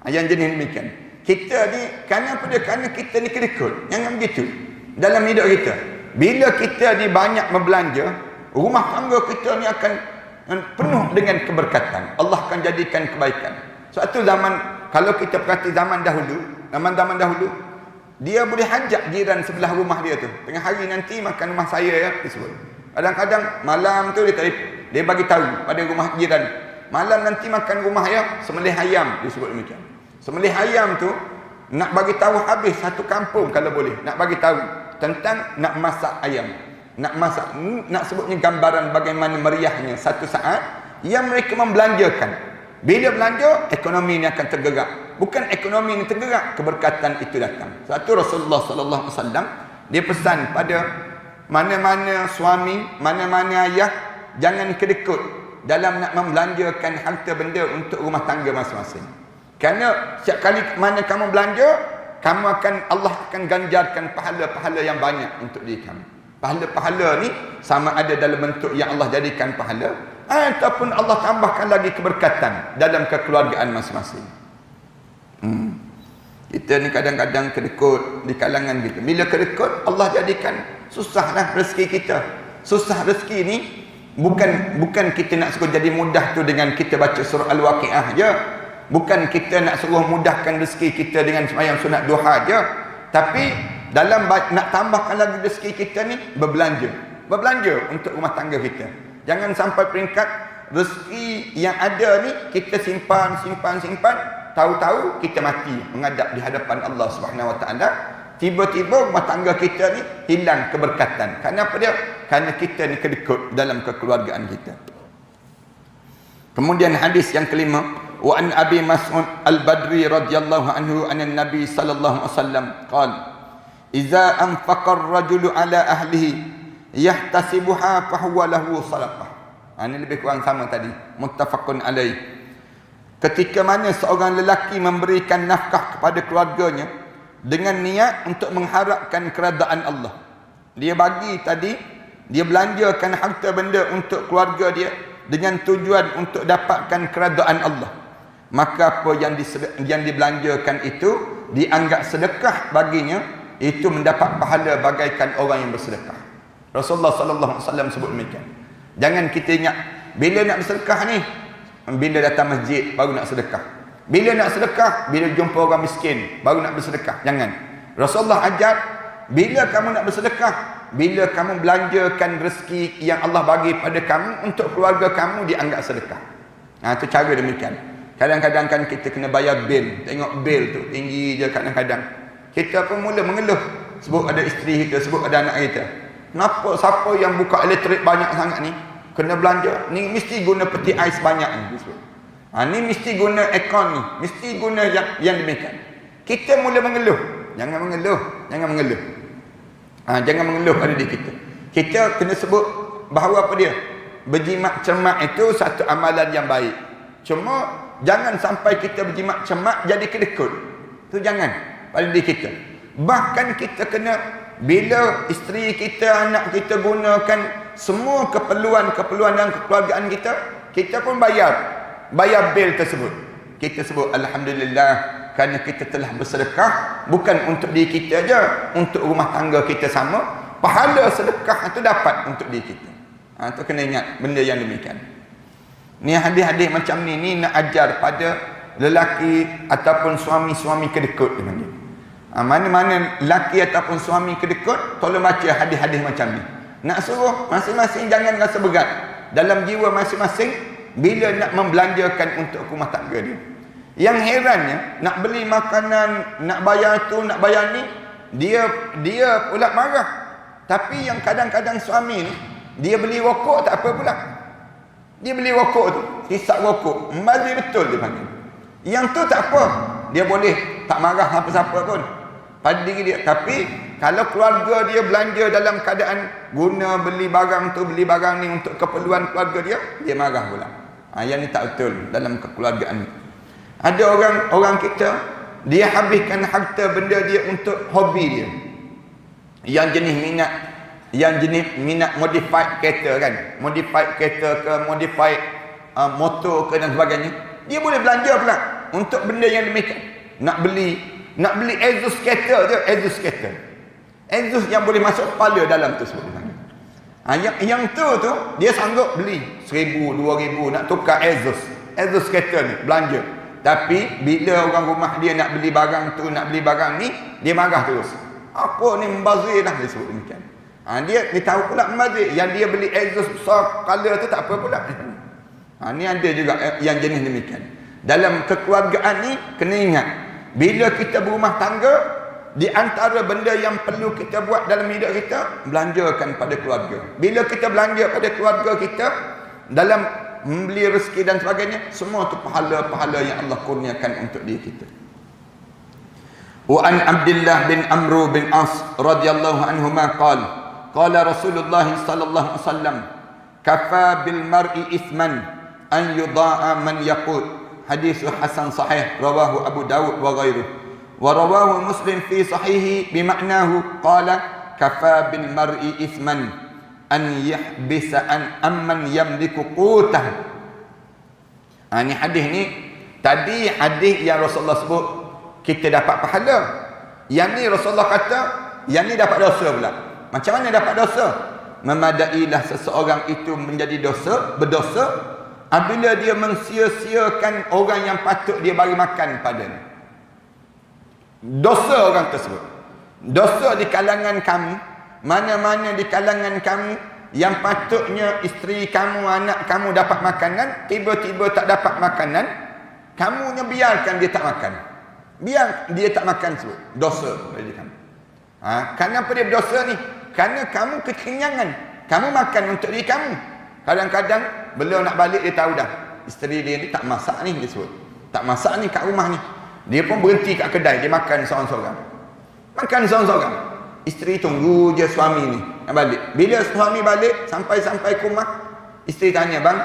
Yang jenis demikian. Kita ni kerana kita ni kedekut. Jangan begitu dalam hidup kita. Bila kita ni banyak membelanja, rumah tangga kita ni akan penuh dengan keberkatan. Allah akan jadikan kebaikan. Suatu zaman, kalau kita perhati zaman dahulu, dia boleh hajak jiran sebelah rumah dia tu. Tengah hari nanti makan rumah saya ya, disebut. Kadang-kadang malam tu dia bagi tahu pada rumah jiran. Malam nanti makan rumah ya, sembelih ayam, disebut demikian. Sembelih ayam tu nak bagi tahu habis satu kampung kalau boleh. Nak bagi tahu tentang nak masak ayam. Nak sebutnya gambaran bagaimana meriahnya satu saat yang mereka membelanjakan. Bila belanja, ekonomi ini akan tergerak. Bukan ekonomi ini tergerak, keberkatan itu datang. Satu Rasulullah sallallahu alaihi wasallam dia pesan pada mana-mana suami, mana-mana ayah, jangan kedekut dalam nak membelanjakan harta benda untuk rumah tangga masing-masing. Kerana setiap kali mana kamu belanja, Allah akan ganjarkan pahala-pahala yang banyak untuk diri kamu. Pahala-pahala ni sama ada dalam bentuk yang Allah jadikan pahala, ataupun Allah tambahkan lagi keberkatan dalam kekeluargaan masing-masing. Kita ni kadang-kadang kedekut di kalangan kita. Bila kedekut, Allah jadikan susahlah rezeki kita. Susah rezeki ni bukan kita nak suruh jadi mudah tu dengan kita baca surah Al-Waqiah je. Bukan kita nak suruh mudahkan rezeki kita dengan sembahyang sunat duha je. Tapi dalam nak tambahkan lagi rezeki kita ni, berbelanja untuk rumah tangga kita. Jangan sampai peringkat rezeki yang ada ni kita simpan, tahu-tahu kita mati menghadap di hadapan Allah Subhanahu Wa Taala. Tiba-tiba rumah tangga kita ni hilang keberkatan. Kenapa dia? Kerana kita ni kedekut dalam kekeluargaan kita. Kemudian hadis yang kelima, wa an Abi Mas'ud Al-Badri radhiyallahu anhu anan Nabi sallallahu alaihi wasallam qala iza anfaqa ar-rajulu ala ahlihi yahtasibuha fa huwa lahu sadaqah. Ini lebih kurang sama tadi, muttafaqun alaih. Ketika mana seorang lelaki memberikan nafkah kepada keluarganya dengan niat untuk mengharapkan keredaan Allah. Dia bagi tadi, dia belanjakan harta benda untuk keluarga dia dengan tujuan untuk dapatkan keredaan Allah. Maka apa yang dibelanjakan itu dianggap sedekah baginya, itu mendapat pahala bagaikan orang yang bersedekah. Rasulullah sallallahu alaihi wasallam sebut demikian. Jangan kita ingat bila nak bersedekah ni, bila datang masjid baru nak sedekah. Bila nak sedekah, bila jumpa orang miskin baru nak bersedekah. Jangan. Rasulullah ajar, bila kamu nak bersedekah, bila kamu belanjakan rezeki yang Allah bagi pada kamu untuk keluarga kamu, dianggap sedekah. Itu cara demikian. Kadang-kadang kan kita kena bayar bil. Tengok bil tu tinggi je kadang-kadang. Kita pun mula mengeluh. Sebut ada isteri kita, sebut ada anak kita. Kenapa siapa yang buka elektrik banyak sangat ni kena belanja? Ni mesti guna peti ais banyak ni. Ni mesti guna aircon ni, mesti guna yang demikian. Kita mula mengeluh. Jangan mengeluh, jangan mengeluh. Jangan mengeluh pada diri kita. Kita kena sebut bahawa apa dia? Berjimat cermat itu satu amalan yang baik. Cuma jangan sampai kita berjimat cermat jadi kedekut. Tu jangan pada diri kita. Bahkan kita kena, bila isteri kita, anak kita gunakan semua keperluan dan kekeluargaan kita, kita pun bayar bil tersebut. Kita sebut alhamdulillah kerana kita telah bersedekah, bukan untuk diri kita aja, untuk rumah tangga kita sama. Pahala sedekah itu dapat untuk diri kita. Itu kena ingat benda yang demikian. Ni hadis-hadis macam ni nak ajar pada lelaki ataupun suami-suami kedekut dengan dia. Mana-mana lelaki ataupun suami kedekut, tolong baca hadis-hadis macam ni. Nak suruh masing-masing jangan rasa berat dalam jiwa masing-masing bila nak membelanjakan untuk rumah tangga dia. Yang herannya, nak beli makanan, nak bayar tu, nak bayar ni, dia pula marah. Tapi yang kadang-kadang suami ni, dia beli rokok tak apa pula. Dia beli rokok tu, hisap rokok, membazir betul dia panggil. Yang tu tak apa, dia boleh tak marah siapa-siapa pun pada diri dia. Tapi kalau keluarga dia belanja dalam keadaan guna beli barang tu, beli barang ni untuk keperluan keluarga dia, dia marah pula. Yang ni tak betul dalam kekeluargaan ni. Ada orang kita, dia habiskan harta benda dia untuk hobi dia. Yang jenis minat modified kereta kan, modified kereta ke, modified motor ke dan sebagainya, dia boleh belanja pula untuk benda yang demikian. Nak beli exhaust kereta je, exhaust kereta, exhaust yang boleh masuk kepala dalam tu sebenarnya. Yang tu dia sanggup beli 1,000, 2,000 nak tukar exhaust kereta ni, belanja. Tapi bila orang rumah dia nak beli barang tu, nak beli barang ni, dia marah terus. Apa ni membazir dah, dia sebut demikian. Dia tahu pula membazir. Yang dia beli exhaust besar color tu tak apa pula. Ni ada juga yang jenis demikian. Dalam kekeluargaan ni kena ingat, bila kita berumah tangga, di antara benda yang perlu kita buat dalam hidup kita, belanjakan pada keluarga. Bila kita belanja pada keluarga kita dalam membeli rezeki dan sebagainya, semua tu pahala-pahala yang Allah kurniakan untuk diri kita. Wa an Abdullah bin Amr bin As radhiyallahu anhuma qala Rasulullah sallallahu alaihi wasallam kafa bil mar'i ithman an yuda'a man yaqut. Hadis hasan sahih rawahu Abu Dawud wa ghairuhu. Wa rawahu Muslim fi sahihi bimaknahu qala kafa bil mar'i ithman an yahbisa an amman yamliku qutah. Ni hadis ni, tadi hadis yang Rasulullah sebut kita dapat pahala. Yang ni Rasulullah kata, yang ni dapat dosa pula. Macam mana dapat dosa? Memadailah seseorang itu menjadi berdosa apabila dia mensia-siakan orang yang patut dia bagi makan padanya. Dosa orang tersebut. Dosa di kalangan kamu, mana-mana di kalangan kamu yang patutnya isteri kamu, anak kamu dapat makanan, tiba-tiba tak dapat makanan, kamunya biarkan dia tak makan. Biar dia tak makan sebut. Dosa bagi kamu. Kenapa dia berdosa ni? Kerana kamu kekenyangan. Kamu makan untuk diri kamu. Kadang-kadang beliau nak balik, dia tahu dah isteri dia ni tak masak ni, dia sebut. Tak masak ni kat rumah ni. Dia pun berhenti kat kedai, dia makan seorang-seorang. Makan seorang-seorang. Isteri tunggu je suami ni nak balik. Bila suami balik, sampai ke rumah, isteri tanya, bang,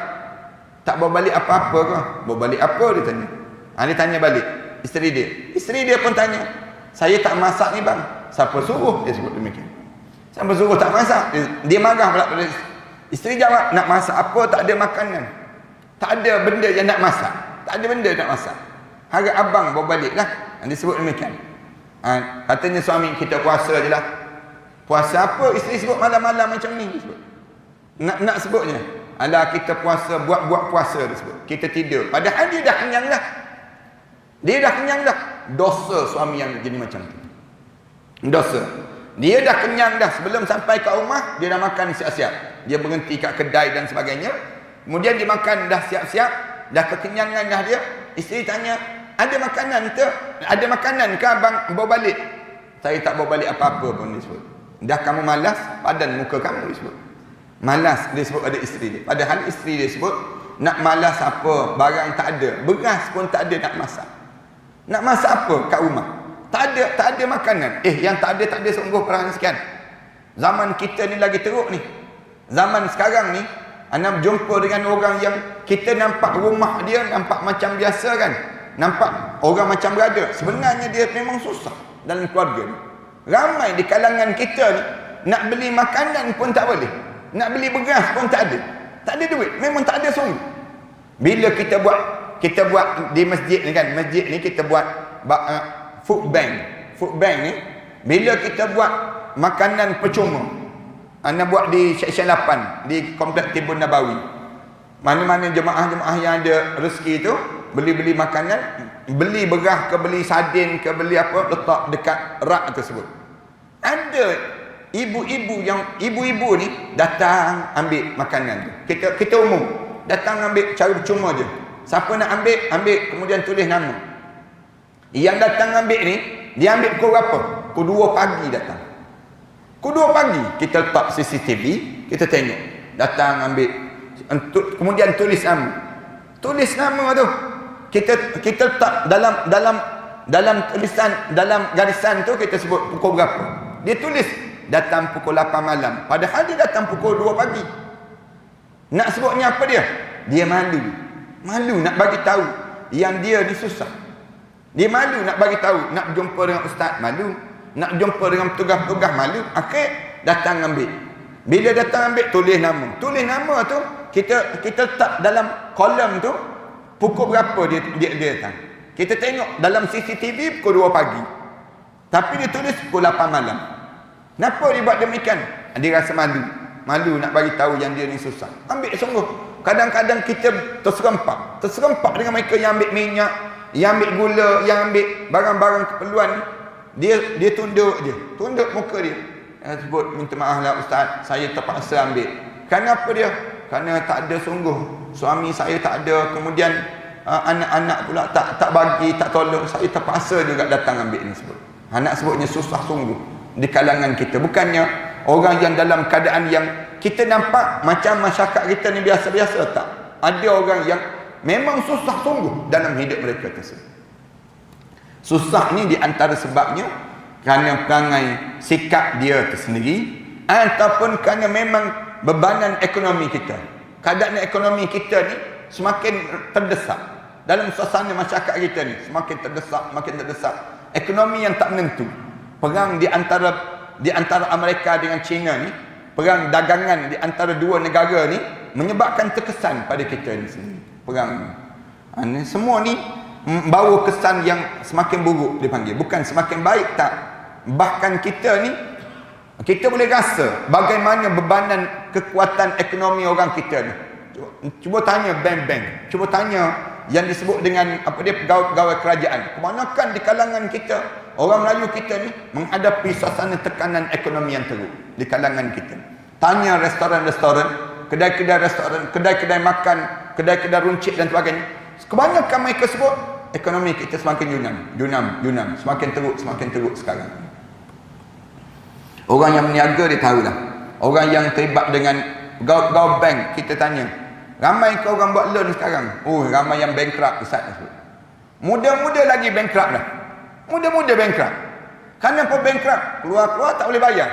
tak bawa balik apa-apa ke? Bawa balik apa, dia tanya. Dia tanya balik isteri dia. Isteri dia pun tanya, saya tak masak ni bang. Siapa suruh? Dia sebut demikian. Siapa suruh tak masak? Dia marah pula pada isteri. Jawab, nak masak apa? Tak ada makanan. Tak ada benda yang nak masak. Tak ada benda nak masak. Harap abang bawa balik lah. Dia sebut demikian. Katanya suami, kita puasa je lah. Puasa apa? Isteri sebut malam-malam macam ni. Nak sebutnya, alah kita puasa, buat puasa dia sebut. Kita tidur. Padahal dia dah kenyang dah. Dia dah kenyang dah. Dosa suami yang jadi macam tu. Dosa. Dia dah kenyang dah. Sebelum sampai ke rumah, dia dah makan siap-siap. Dia berhenti kat kedai dan sebagainya. Kemudian dia makan dah siap-siap. Dah kekenyangan dah dia. Isteri tanya, ada makanan ke? Ada makanan ke abang bawa balik? Saya tak bawa balik apa-apa pun, dia sebut. Dah kamu malas, padan muka kamu, dia sebut. Malas, dia sebut pada isteri dia. Padahal isteri dia sebut, nak malas apa? Barang tak ada. Beras pun tak ada nak masak. Nak masak apa kat rumah? Tak ada makanan. Yang tak ada sungguh perang sekian. Zaman kita ni lagi teruk ni. Zaman sekarang ni, anda berjumpa dengan orang yang kita nampak rumah dia nampak macam biasa kan? Nampak orang macam berada. Sebenarnya dia memang susah dalam keluarga ni. Ramai di kalangan kita ni, nak beli makanan pun tak boleh. Nak beli beras pun tak ada. Tak ada duit. Memang tak ada sungguh. Bila kita buat di masjid ni kan, masjid ni kita buat food bank. Food bank ni, bila kita buat makanan percuma, anda buat di Seksyen 8 di Kompleks Tibun Nabawi. Mana-mana jemaah-jemaah yang ada rezeki tu, beli makanan, beli beras ke, beli sardin ke, beli apa, letak dekat rak tersebut. Ada ibu-ibu ni datang ambil makanan tu. Kita umum datang ambil cara percuma je. Siapa nak ambil, kemudian tulis nama. Yang datang ambil ni, dia ambil pukul berapa? Pukul 2 pagi datang. Pukul 2 pagi kita letak CCTV, kita tengok. Datang ambil, kemudian tulis nama. Tulis nama tu. Kita letak dalam tulisan, dalam garisan tu kita sebut pukul berapa. Dia tulis datang pukul 8 malam. Padahal dia datang pukul 2 pagi. Nak sebutnya apa dia? Dia malu. Malu nak bagi tahu yang dia ni susah. Dia malu nak bagi tahu, nak jumpa dengan ustaz malu, nak jumpa dengan petugas-petugas malu. Akhir datang ambil. Bila datang ambil, tulis nama. Tulis nama tu kita letak dalam kolom tu pukul berapa dia datang. Kita tengok dalam CCTV pukul 2 pagi. Tapi dia tulis pukul 8 malam. Kenapa dia buat demikian? Dia rasa malu. Malu nak bagi tahu yang dia ni susah. Ambil sungguh. Kadang-kadang kita terserempak dengan mereka yang ambil minyak, yang ambil gula, yang ambil barang-barang keperluan ni. Dia tunduk je. Tunduk muka dia. Dia sebut, minta maaf lah ustaz, saya terpaksa ambil. Kenapa dia? Kerana tak ada sungguh. Suami saya tak ada, kemudian anak-anak pula tak bagi, tak tolong. Saya terpaksa juga datang ambil ni sebut. Anak sebutnya susah sungguh di kalangan kita. Bukannya orang yang dalam keadaan yang kita nampak macam masyarakat kita ni biasa-biasa, tak. Ada orang yang memang susah sungguh dalam hidup mereka tersebut. Susah ni di antara sebabnya kerana perangai sikap dia tersendiri, ataupun kerana memang bebanan ekonomi kita. Keadaan ekonomi kita ni semakin terdesak. Dalam suasana masyarakat kita ni semakin terdesak, makin terdesak. Ekonomi yang tak menentu. Perang di antara Amerika dengan China ni, perang dagangan di antara dua negara ni menyebabkan terkesan pada kita ni sendiri. Perang ni semua ni bawa kesan yang semakin buruk dipanggil. Bukan semakin baik, tak. Bahkan kita ni, kita boleh rasa bagaimana bebanan kekuatan ekonomi orang kita ni. Cuba tanya bank-bank. Cuba tanya yang disebut dengan apa dia, pegawai kerajaan. Kebanyakan di kalangan kita, orang Melayu kita ni menghadapi suasana tekanan ekonomi yang teruk di kalangan kita. Tanya restoran-restoran, kedai-kedai restoran, kedai-kedai makan, kedai-kedai runcit dan sebagainya. Kebanyakan mereka sebut ekonomi kita semakin junam, semakin teruk sekarang. Orang yang berniaga dia tahulah. Orang yang terlibat dengan pegawai bank, kita tanya, ramai ke orang buat loan sekarang? Oh, ramai yang bankrupt, ustaz sebut. Muda-muda lagi bankrupt dah. Muda-muda bankrupt. Kenapa bankrupt? Keluar-keluar tak boleh bayar.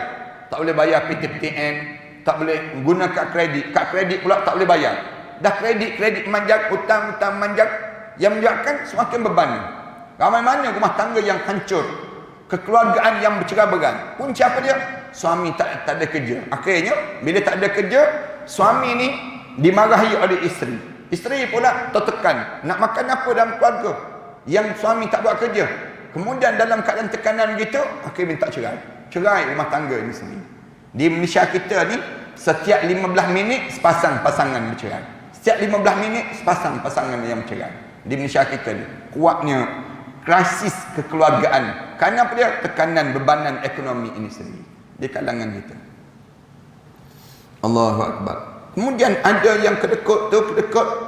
Tak boleh bayar PTPTN, tak boleh guna kad kredit. Kad kredit pula tak boleh bayar. Dah kredit manjak, hutang-hutang manjak, yang menyebabkan semakin beban. Ramai mana rumah tangga yang hancur, kekeluargaan yang bercerai-berai. Punca apa dia? Suami tak ada kerja. Akhirnya bila tak ada kerja, suami ni dimarahi oleh isteri. Isteri pula tertekan, nak makan apa dalam keluarga yang suami tak buat kerja. Kemudian dalam keadaan tekanan begitu, akhirnya minta cerai. Cerai rumah tangga ni sendiri. Di Malaysia kita ni, setiap 15 minit sepasang pasangan bercerai. Setiap 15 minit sepasang pasangan yang bercerai. Di Malaysia kita ni kuatnya krisis kekeluargaan. Kerana apa dia? Tekanan bebanan ekonomi ini sendiri di kalangan kita. Allahu Akbar. Kemudian ada yang kedekut,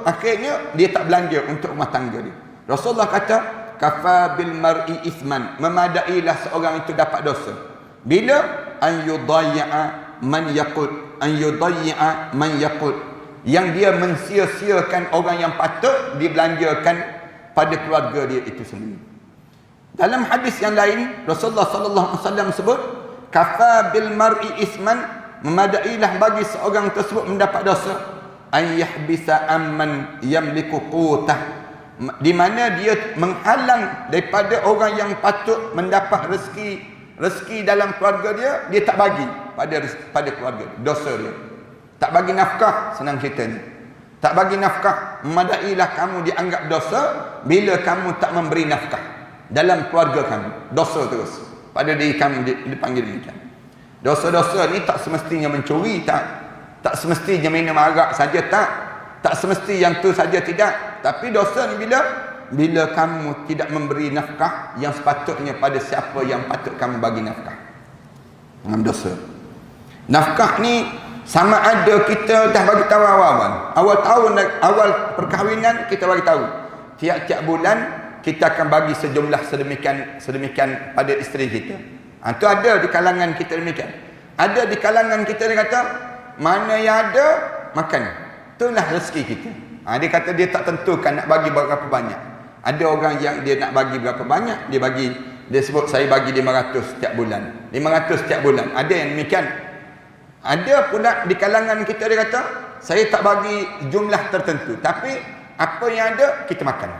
akhirnya dia tak belanja untuk rumah tangga dia. Rasulullah kata, kafa bil mar'i isman, memadailah seorang itu dapat dosa bila an yudayya man yaqut, yang dia mensia-siakan orang yang patut dibelanjakan pada keluarga dia itu sendiri. Dalam hadis yang lain, Rasulullah sallallahu alaihi wasallam sebut, kafa bil mar'i isman, memadailah bagi seorang tersebut mendapat dosa an yahbisa amman yamliku qutah, di mana dia menghalang daripada orang yang patut mendapat rezeki dalam keluarga dia tak bagi pada keluarga, dosa dia. Tak bagi nafkah, senang cerita ni. Tak bagi nafkah, memadailah kamu dianggap dosa bila kamu tak memberi nafkah dalam keluarga kamu. Dosa terus. Pada diri kamu dipanggil demikian. Dosa-dosa ni tak semestinya mencuri, tak semestinya minum arak saja, tak semesti yang tu saja, tidak. Tapi dosa ni bila kamu tidak memberi nafkah yang sepatutnya pada siapa yang patut kamu bagi nafkah. Dosa. Nafkah ni sama ada kita dah bagi tahu awal perkahwinan, kita bagi tahu tiap-tiap bulan kita akan bagi sejumlah sedemikian pada isteri kita. Itu ada di kalangan kita demikian. Ada di kalangan kita dia kata, mana yang ada makan, itulah rezeki kita. Dia kata dia tak tentukan nak bagi berapa banyak. Ada orang yang dia nak bagi berapa banyak, dia sebut saya bagi 500 setiap bulan, 500 setiap bulan. Ada yang demikian. Ada pula di kalangan kita dia kata, saya tak bagi jumlah tertentu, tapi apa yang ada kita makan.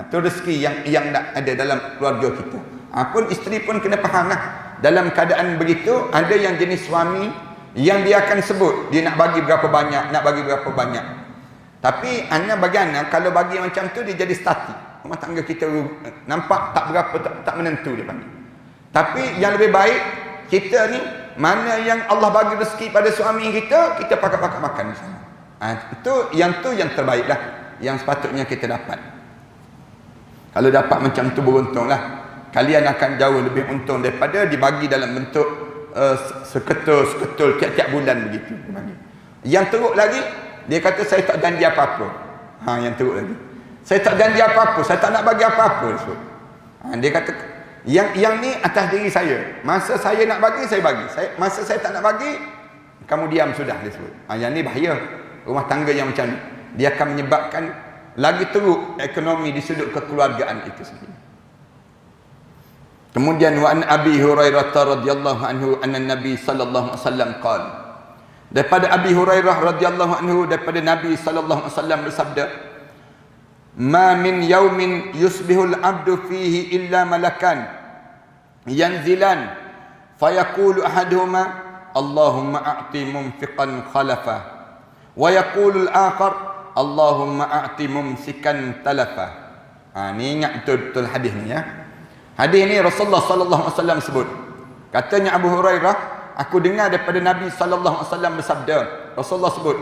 Itu rezeki yang ada dalam keluarga kita. Pun isteri pun kena faham lah. Dalam keadaan begitu, ada yang jenis suami yang dia akan sebut dia nak bagi berapa banyak, nak bagi berapa banyak. Tapi bagi anak, kalau bagi macam tu dia jadi statik. Rumah tangga kita nampak tak berapa, tak menentu dia panggil. Tapi yang lebih baik, kita ni mana yang Allah bagi rezeki pada suami kita pakai makan di sana. Itu yang terbaik lah, yang sepatutnya kita dapat. Kalau dapat macam tu beruntunglah. Kalian akan jauh lebih untung daripada dibagi dalam bentuk seketul tiap-tiap bulan begitu. Yang teruk lagi, dia kata saya tak janji apa-apa. Yang teruk lagi, saya tak janji apa-apa, saya tak nak bagi apa-apa. Dia kata yang ni atas diri saya. Masa saya nak bagi, saya bagi. Masa saya tak nak bagi, kamu diam sudah, dia sebut. Yang ni bahaya. Rumah tangga yang macam ni, dia akan menyebabkan lagi teruk ekonomi di sudut kekeluargaan itu sendiri. Kemudian wa an Abi Hurairah radhiyallahu anhu anna Nabi sallallahu alaihi wasallam qala, daripada Abi Hurairah radhiyallahu anhu, daripada Nabi sallallahu alaihi wasallam bersabda, ma min yaumin yusbihul abdu fihi illa malakan yanzilan fayaqulu ahaduhuma Allahumma a'ti mumfiqan khalafa wa yaqulu al-akhar Allahumma a'ti mumsikan talafa. Ni ingat betul hadis ni ya. Hadis ni Rasulullah sallallahu alaihi wasallam sebut. Katanya Abu Hurairah, aku dengar daripada Nabi sallallahu alaihi wasallam bersabda, Rasulullah sebut,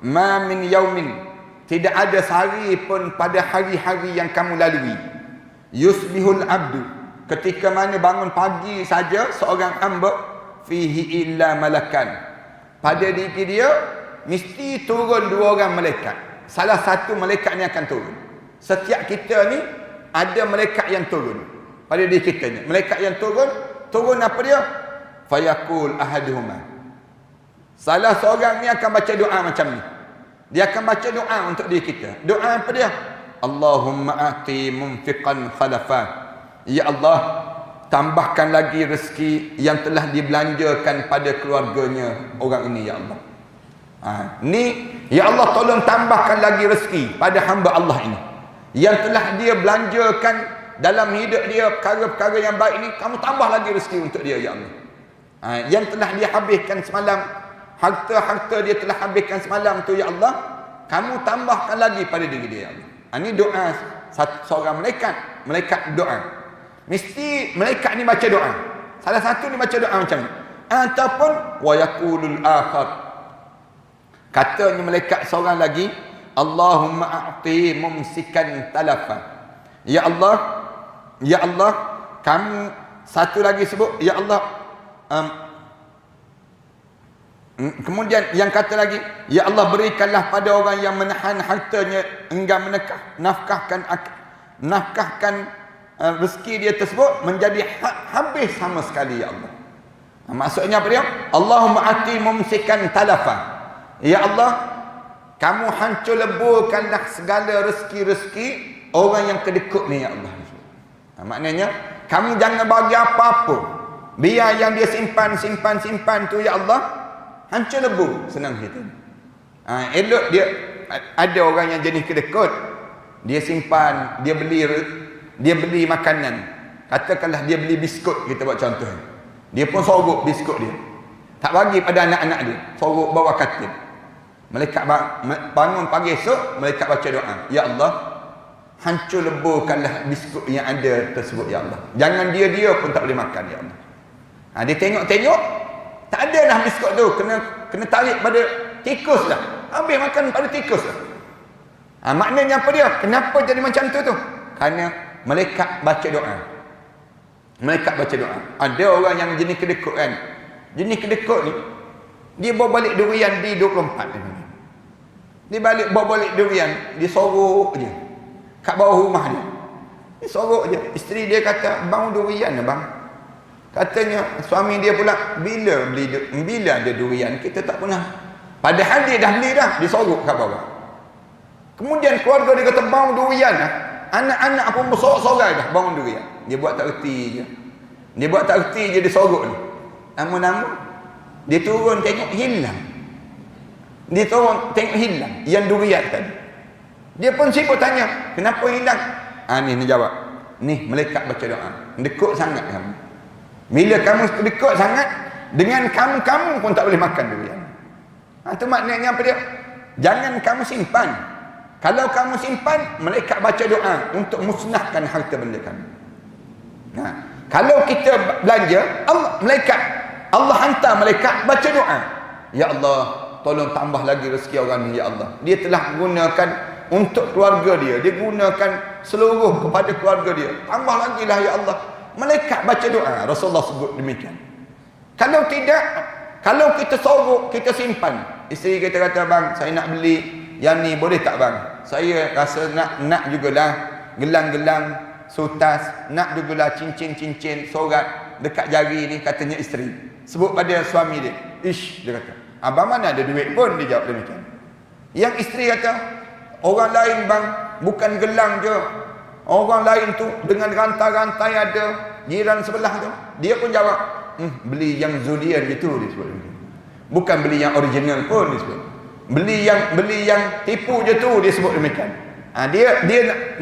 ma min yaumin, tidak ada sehari pun pada hari-hari yang kamu lalui, yusbihul abdu, ketika mana bangun pagi saja seorang hamba, fihi illa malakan, pada diri dia mesti turun 2 orang malaikat. Salah satu malaikat ni akan turun. Setiap kita ni ada malaikat yang turun pada diri kita ni. Malaikat yang turun apa dia? Fayaqul ahaduhuma, salah seorang ni akan baca doa macam ni. Dia akan baca doa untuk diri kita. Doa apa dia? Allahumma a'ti munfiqan khalafa. Ya Allah, tambahkan lagi rezeki yang telah dibelanjakan pada keluarganya orang ini, ya Allah. Ni, ya Allah, tolong tambahkan lagi rezeki pada hamba Allah ini yang telah dia belanjakan dalam hidup dia perkara-perkara yang baik ini. Kamu tambah lagi rezeki untuk dia, ya Allah. Yang telah dia habiskan semalam, harta-harta dia telah habiskan semalam tu, ya Allah, kamu tambahkan lagi pada diri dia, ya Allah. Ini doa seorang malaikat doa. Mesti malaikat ni baca doa. Salah satu ni baca doa macam ni. Ataupun wa yaqulul akhar, katanya malaikat seorang lagi, Allahumma a'ti mumsikan talafa. Ya Allah, kamu satu lagi sebut, ya Allah. Kemudian yang kata lagi, ya Allah, berikanlah pada orang yang menahan hartanya enggan nafkahkan rezeki dia tersebut menjadi habis sama sekali, ya Allah. Maksudnya apa dia? Allahumma ati mumsikan talafa. Ya Allah, kamu hancur leburkanlah segala rezeki-rezeki orang yang kedekut ni, ya Allah. Maknanya kamu jangan bagi apa-apa, biar yang dia simpan tu, ya Allah, hancur lebur, senang kita. Elok dia ada orang yang jenis kedekut, dia simpan, dia beli makanan. Katakanlah dia beli biskut, kita buat contoh. Dia pun sorok biskut dia, tak bagi pada anak-anak dia, sorok bawah katil. Malaikat bangun pagi esok, malaikat baca doa, ya Allah, hancur leburkanlah biskut yang ada tersebut, ya Allah. Jangan dia pun tak boleh makan, ya Allah. Dia tengok tak ada dah biskut tu, kena tarik pada tikus dah, habis makan pada tikus dah. Maknanya apa dia? Kenapa jadi macam tu? Kerana malaikat baca doa. Malaikat baca doa. Ada orang yang jenis kedekut kan. Jenis kedekut ni, dia bawa balik durian di 24 ni. Dia bawa balik durian, dia sorok je kat bawah rumah dia. Dia sorok je. Isteri dia kata, bang durian lah bang. Katanya suami dia pula, bila ada durian, kita tak pernah. Padahal dia dah beli dah, dia sorok kat bawah. Kemudian keluarga dia kata, bang durian lah. Anak-anak pun bersorak-sorai dah, bang durian. Dia buat tak erti je. Dia sorok ni. Lama-lama dia turun tengok hilang. Yang durian tadi. Dia pun sibuk tanya, kenapa hilang? Ni jawab. Ni malaikat baca doa. Dekut sangat kamu. Bila kamu dekut sangat, dengan kamu pun tak boleh makan durian. Itu maknanya apa dia? Jangan kamu simpan. Kalau kamu simpan, malaikat baca doa untuk musnahkan harta benda kamu. Kalau kita belanja, Allah hantar malaikat baca doa. Ya Allah, tolong tambah lagi rezeki orang ni, ya Allah. Dia telah gunakan untuk keluarga dia. Dia gunakan seluruh kepada keluarga dia. Tambah lagi lah, ya Allah. Malaikat baca doa. Rasulullah sebut demikian. Kalau tidak, kalau kita sorok, kita simpan. Isteri kita kata, bang, saya nak beli yang ni, boleh tak bang? Saya rasa nak jugalah gelang-gelang, sutas, nak jugalah cincin-cincin, sorat dekat jari ni, katanya isteri. Sebut pada suami dia. Dia kata, abang mana ada duit pun, dia jawab demikian. Yang isteri kata, orang lain bang, bukan gelang je. Orang lain tu dengan rantai-rantai ada, jiran sebelah tu. Dia pun jawab, beli yang Zulian gitu, dia sebut. Bukan beli yang original pun, dia sebut. Beli yang tipu je tu, dia sebut demikian. Dia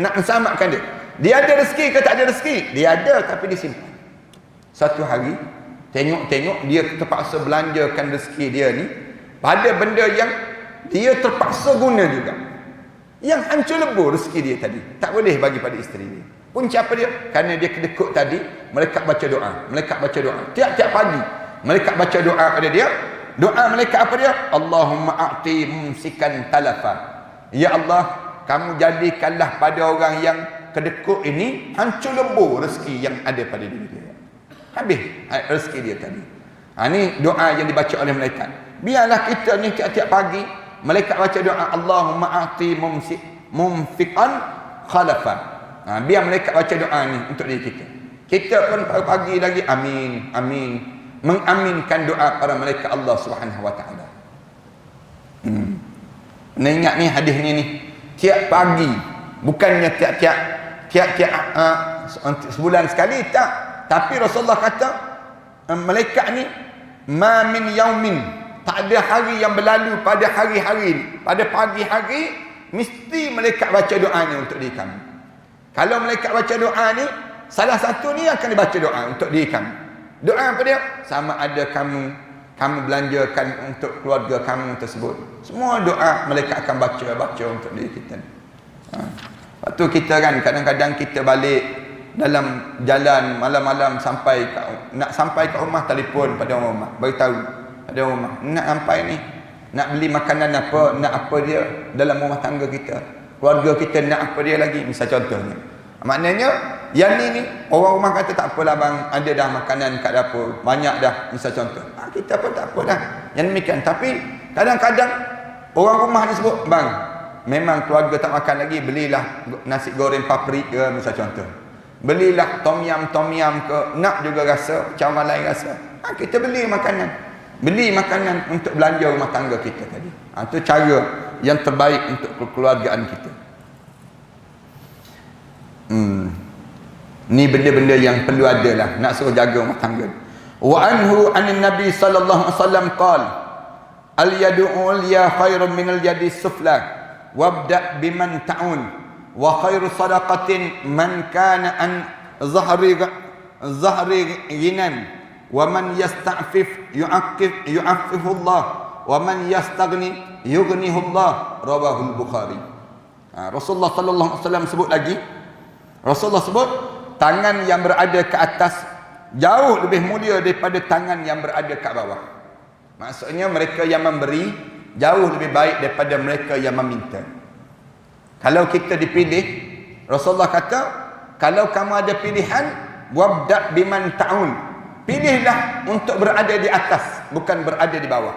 nak samakan dia. Dia ada rezeki ke tak ada rezeki? Dia ada, tapi dia simpan. Satu hari, tengok dia terpaksa belanjakan rezeki dia ni pada benda yang dia terpaksa guna juga. Yang hancur lebur rezeki dia tadi, tak boleh bagi pada isteri dia. Punca apa dia? Kerana dia kedekut tadi, malaikat baca doa. Tiap-tiap pagi malaikat baca doa pada dia. Doa malaikat apa dia? Allahumma a'ti mumsikan talafa. Ya Allah, kamu jadikanlah pada orang yang kedekut ini hancur lebur rezeki yang ada pada diri dia. Habis rezeki dia tadi. Ini doa yang dibaca oleh malaikat. Biarlah kita ni tiap-tiap pagi malaikat baca doa, Allahumma a'ti mumfiqan khalafa. Biar malaikat baca doa ni untuk diri kita. Kita pun pagi lagi amin. Mengaminkan doa para malaikat Allah Subhanahu wa taala. Ingat ni hadis ni. Tiap pagi Bukannya tiap-tiap sebulan sekali, tak. Tapi Rasulullah kata malaikat ni ma min yaumin, tak ada hari yang berlalu pada hari-hari ni, pada pagi hari mesti malaikat baca doa ni untuk diri kami. Kalau malaikat baca doa ni, salah satu ni akan dibaca doa untuk diri kami. Doa apa dia? Sama ada kamu belanjakan untuk keluarga kamu tersebut. Semua doa malaikat akan baca untuk diri kita. Lepas tu kita kan kadang-kadang kita balik dalam jalan malam-malam nak sampai ke rumah, telefon pada orang rumah, beritahu pada orang rumah nak sampai ni, nak beli makanan apa, nak apa dia dalam rumah tangga kita, keluarga kita nak apa dia lagi, misal contohnya. Maknanya yang ni orang rumah kata tak apalah bang, ada dah makanan kat dapur, banyak dah, misal contoh. Kita pun tak apa dah yang demikian. Tapi kadang-kadang orang rumah ni sebut, bang, memang keluarga tak makan lagi, belilah nasi goreng paprika, misal contoh. Belilah tom yam ke, nak juga rasa, macam orang lain rasa. Kita beli makanan untuk belanja rumah tangga kita tadi. Itu cara yang terbaik untuk kekeluargaan kita. Ni benda-benda yang perlu ada lah, nak suruh jaga rumah tangga. Wa anhu anin nabi sallallahu alaihi wasallam qala al yadu ulya khairun minal yadi sufla wabda biman ta'un wa khairu sadaqatin man kana an zahri ghinan wa man yasta'fif yu'affifu Allah wa man yastaghni yughnihu Allah, rawahul Bukhari. Rasulullah sallallahu alaihi wasallam sebut lagi, Rasulullah sebut tangan yang berada ke atas jauh lebih mulia daripada tangan yang berada kat bawah. Maksudnya mereka yang memberi jauh lebih baik daripada mereka yang meminta. Kalau kita dipilih, Rasulullah kata, kalau kamu ada pilihan, wabda biman ta'un, pilihlah untuk berada di atas, bukan berada di bawah.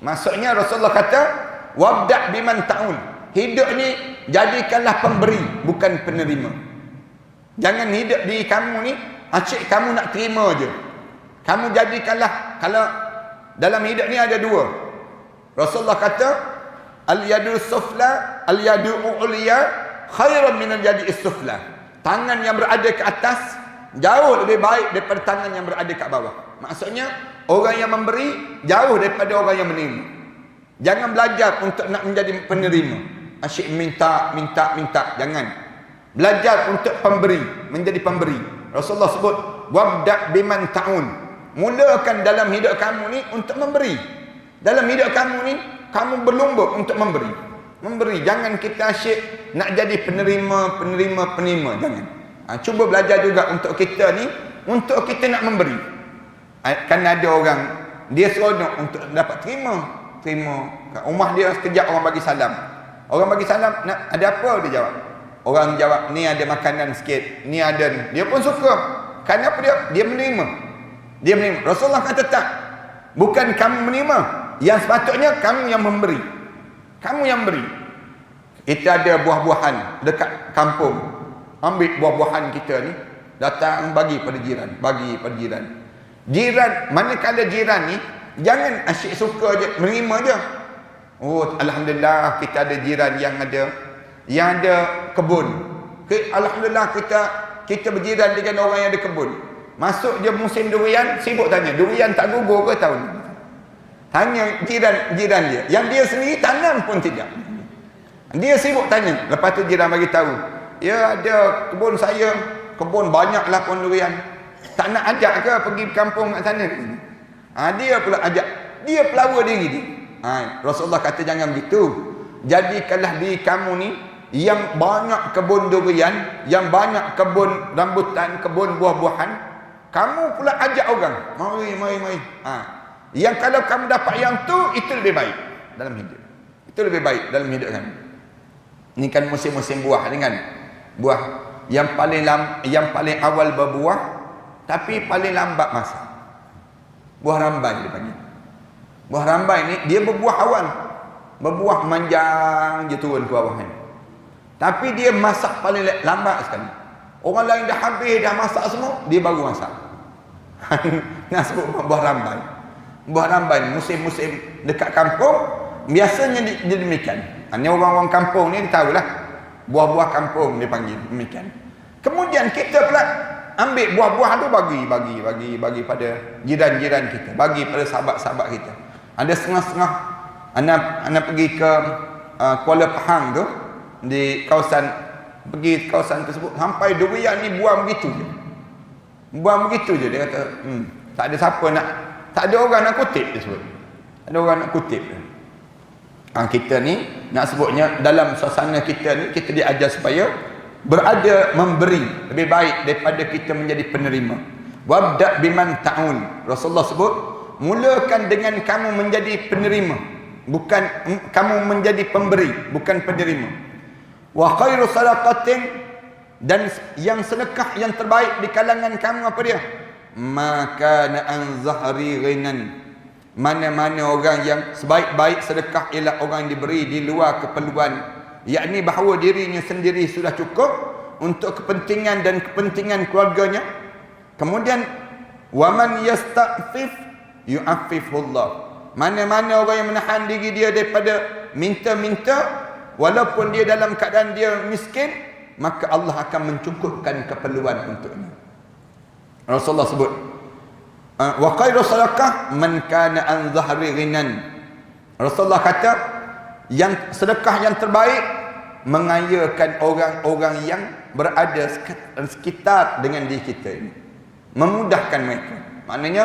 Maksudnya Rasulullah kata, wabda biman ta'un, hidup ni jadikanlah pemberi, bukan penerima. Jangan hidup diri kamu ni asyik kamu nak terima je. Kamu jadikanlah, kalau dalam hidup ni ada dua. Rasulullah kata al-yadu sufla, al-yadu u'liya khairan min al-yadi sufla. Tangan yang berada ke atas jauh lebih baik daripada tangan yang berada kat bawah. Maksudnya orang yang memberi jauh daripada orang yang menerima. Jangan belajar untuk nak menjadi penerima, asyik minta, jangan. Belajar untuk pemberi, menjadi pemberi. Rasulullah sebut wabda biman ta'un, mulakan dalam hidup kamu ni untuk memberi. Dalam hidup kamu ni kamu berlumba untuk memberi. Jangan kita asyik nak jadi penerima, jangan. Cuba belajar juga untuk kita ni, untuk kita nak memberi. Kan ada orang dia seronok untuk dapat terima kat rumah dia, sekejap orang bagi salam. Orang bagi salam, nak ada apa, dia jawab. Orang jawab, ni ada makanan sikit, ni ada, dia pun suka. Kenapa dia menerima? Rasulullah kata tak, bukan kamu menerima, yang sepatutnya kamu yang memberi. Kamu yang beri. Kita ada buah-buahan dekat kampung, ambil buah-buahan kita ni, datang bagi pada jiran. Jiran, manakala jiran ni jangan asyik suka je, menerima je. Oh, alhamdulillah kita ada jiran yang ada kebun. Alhamdulillah kita berjiran dengan orang yang ada kebun. Masuk je musim durian, sibuk tanya, durian tak gugur ke tahun ni? Tanya jiran dia. Yang dia sendiri tanam pun tidak. Dia sibuk tanya. Lepas tu jiran bagi tahu, ya ada kebun saya, kebun banyaklah pohon durian. Tak nak ajak ke pergi kampung kat sana? Dia pula ajak. Dia pelawa diri dia. Rasulullah kata jangan begitu. Jadikanlah diri kamu ni yang banyak kebun durian, yang banyak kebun rambutan, kebun buah-buahan. Kamu pula ajak orang. Mari. Yang kalau kamu dapat yang tu, itu lebih baik dalam hidup. Itu lebih baik dalam hidup kan. Ini kan musim-musim buah ni kan. Buah yang paling awal berbuah, tapi paling lambat masak. Buah rambai dia panggil. Buah rambai ni dia berbuah awal. Berbuah manjang je turun ke bawah ni. Tapi dia masak paling lambat sekali. Orang lain dah habis, dah masak semua, dia baru masak. Nak sebut buah rambai. Buah rambai musim-musim dekat kampung biasanya dia demikian. Ini orang-orang kampung ni dia tahulah. Buah-buah kampung dia panggil demikian. Kemudian kita pula ambil buah-buah tu bagi pada jiran-jiran kita, bagi pada sahabat-sahabat kita. Ada setengah-setengah anak pergi ke Kuala Pahang tu, di kawasan tersebut, sampai durian ni buah begitu je. Buah begitu je, dia kata tak ada siapa nak, tak ada orang nak kutip, dia sebut. Tak ada orang nak kutip. Kita ni nak sebutnya dalam suasana kita ni, kita diajar supaya berada memberi lebih baik daripada kita menjadi penerima. Wabda biman ta'un. Rasulullah sebut, mulakan dengan kamu menjadi penerima, bukan kamu menjadi pemberi, bukan penerima. Wa khairu sadaqatin, dan yang sedekah yang terbaik di kalangan kamu apa dia? Maka an zahri ghinan. Mana-mana orang yang sebaik-baik sedekah ialah orang yang diberi di luar keperluan, yakni bahawa dirinya sendiri sudah cukup untuk kepentingan dan kepentingan keluarganya. Kemudian waman yasta'fif yu'affifullah. Mana-mana orang yang menahan diri dia daripada minta-minta, walaupun dia dalam keadaan dia miskin, maka Allah akan mencukupkan keperluan untuknya. Rasulullah sebut, wa khairu sadaqah man kana an zahri ghinan. Rasulullah kata, yang sedekah yang terbaik mengayakan orang-orang yang berada sekitar dengan diri kita ini, memudahkan mereka. Maknanya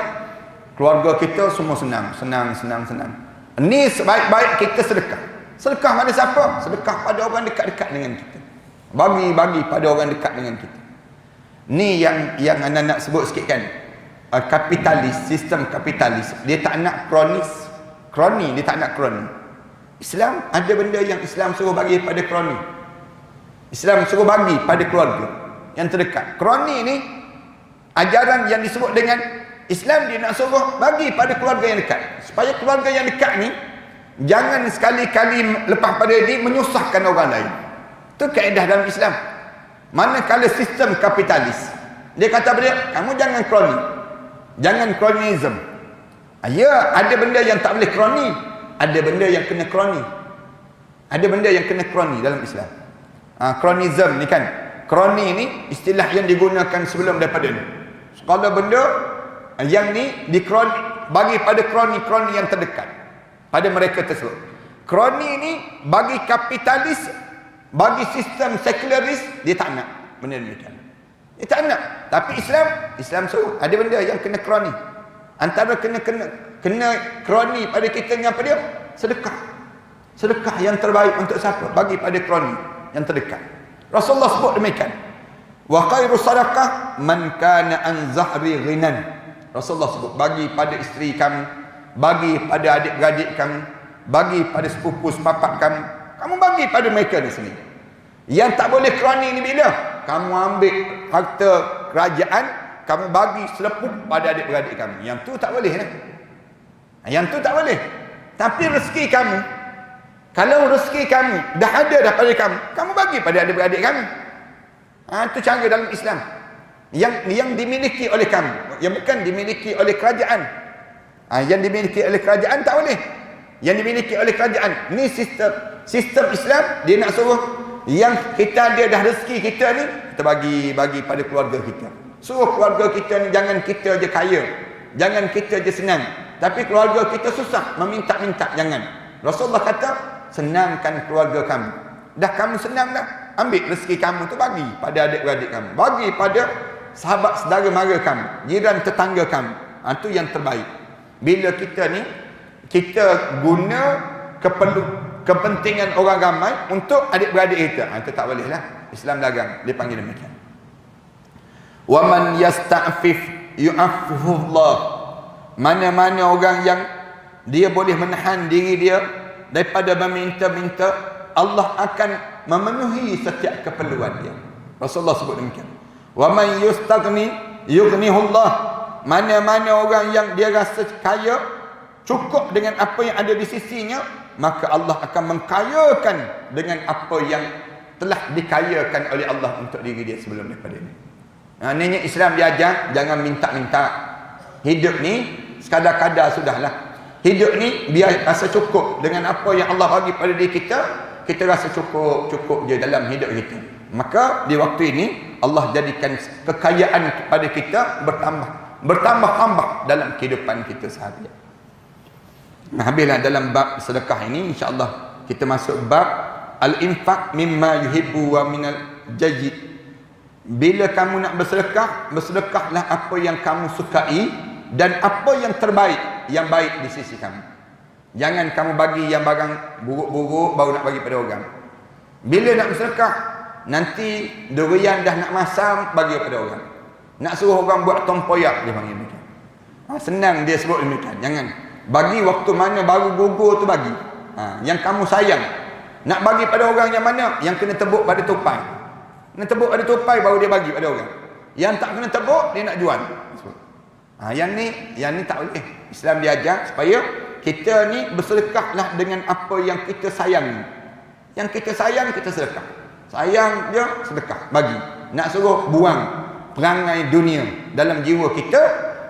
keluarga kita semua senang. Ini sebaik-baik kita sedekah. Sedekah pada siapa? Sedekah pada orang dekat-dekat dengan kita. Bagi pada orang dekat dengan kita. Ni yang anda nak sebut sikit kan. Kapitalis, sistem kapitalis. Dia tak nak kroni, dia tak nak kroni. Islam ada benda yang Islam suruh bagi pada kroni. Islam suruh bagi pada keluarga yang terdekat. Kroni ni ajaran yang disebut dengan Islam, dia nak suruh bagi pada keluarga yang dekat. Supaya keluarga yang dekat ni jangan sekali-kali lepas pada dia menyusahkan orang lain. Itu kaedah dalam Islam. Manakala sistem kapitalis, dia kata pada dia, kamu jangan kroni, jangan kronism. Ya, ada benda yang tak boleh kroni, ada benda yang kena kroni. Ada benda yang kena kroni dalam Islam. Kronism ni kan, kroni ni istilah yang digunakan sebelum daripada ni. Kalau benda yang ni bagi pada kroni yang terdekat pada mereka tersebut. Kroni ni bagi kapitalis, bagi sistem sekularis, dia tak nak benda demikian. Dia tak nak. Tapi Islam suruh ada benda yang kena kroni. Antara kena kroni pada kita ni apa dia? Sedekah. Sedekah yang terbaik untuk siapa? Bagi pada kroni yang terdekat. Rasulullah sebut demikian. Wa khairu sadaqah man kana an zahri ghinan. Rasulullah sebut, bagi pada isteri kamu, bagi pada adik-beradik kamu, bagi pada sepupu sepapak kamu. Kamu bagi pada mereka di sini. Yang tak boleh kroni ni bila? Kamu ambil harta kerajaan, kamu bagi selepuk pada adik-beradik kamu. Yang tu tak boleh lah. Yang tu tak boleh. Tapi rezeki kamu, kalau rezeki kamu dah ada daripada kamu bagi pada adik-beradik kamu. Itu cara dalam Islam. Yang dimiliki oleh kamu, yang bukan dimiliki oleh kerajaan. Yang dimiliki oleh kerajaan tak boleh. Yang dimiliki oleh kerajaan. Ni sistem Islam, dia nak suruh yang kita ada dah rezeki kita ni, kita bagi pada keluarga kita. Suruh keluarga kita ni, jangan kita je kaya, jangan kita je senang, tapi keluarga kita susah, meminta-minta, jangan. Rasulullah kata, senangkan keluarga kamu. Dah kamu senang dah, ambil rezeki kamu tu bagi pada adik-beradik kamu, bagi pada sahabat saudara mara kamu, jiran tetangga kamu. Itu yang terbaik. Bila kita ni, kita guna kepentingan orang ramai untuk adik-beradik kita, itu tak boleh lah. Islam larang, dia panggil demikian. Wa man yasta'fif yu'affifullah. Mana-mana orang yang dia boleh menahan diri dia daripada meminta-minta, Allah akan memenuhi setiap keperluan dia. Rasulullah sebut demikian. Wa man yustaghni yughnihullah. Mana-mana orang yang dia rasa kaya, cukup dengan apa yang ada di sisinya, maka Allah akan mengkayakan dengan apa yang telah dikayakan oleh Allah untuk diri dia sebelum daripada ini. Ini Islam diajar, jangan minta-minta. Hidup ni sekadar-kadar sudahlah. Hidup ni biar rasa cukup dengan apa yang Allah bagi pada diri kita. kita rasa cukup je dalam hidup kita. Maka di waktu ini Allah jadikan kekayaan kepada kita bertambah dalam kehidupan kita seharian. Nah, habislah dalam bab sedekah ini, insya-Allah kita masuk bab al-infaq mimma yuhibbu wa minal jayyid. Bila kamu nak bersedekah, bersedekahlah apa yang kamu sukai dan apa yang terbaik, yang baik di sisi kamu. Jangan kamu bagi yang barang buruk-buruk baru nak bagi pada orang. Bila nak bersedekah, nanti durian dah nak masam, bagi pada orang. Nak suruh orang buat tompoyak, dia panggil demikian. Senang dia sebut demikian. Jangan bagi waktu mana baru gugur tu bagi. Yang kamu sayang, nak bagi pada orang yang mana? Yang kena tebuk pada tupai. Kena tebuk pada tupai baru dia bagi pada orang. Yang tak kena tebuk, dia nak jual. Yang ni tak boleh. Islam dia ajar supaya kita ni bersedekahlah dengan apa yang kita sayang. Yang kita sayang, kita sedekah. Sayang dia, sedekah, bagi. Nak suruh buang perangai dunia dalam jiwa kita,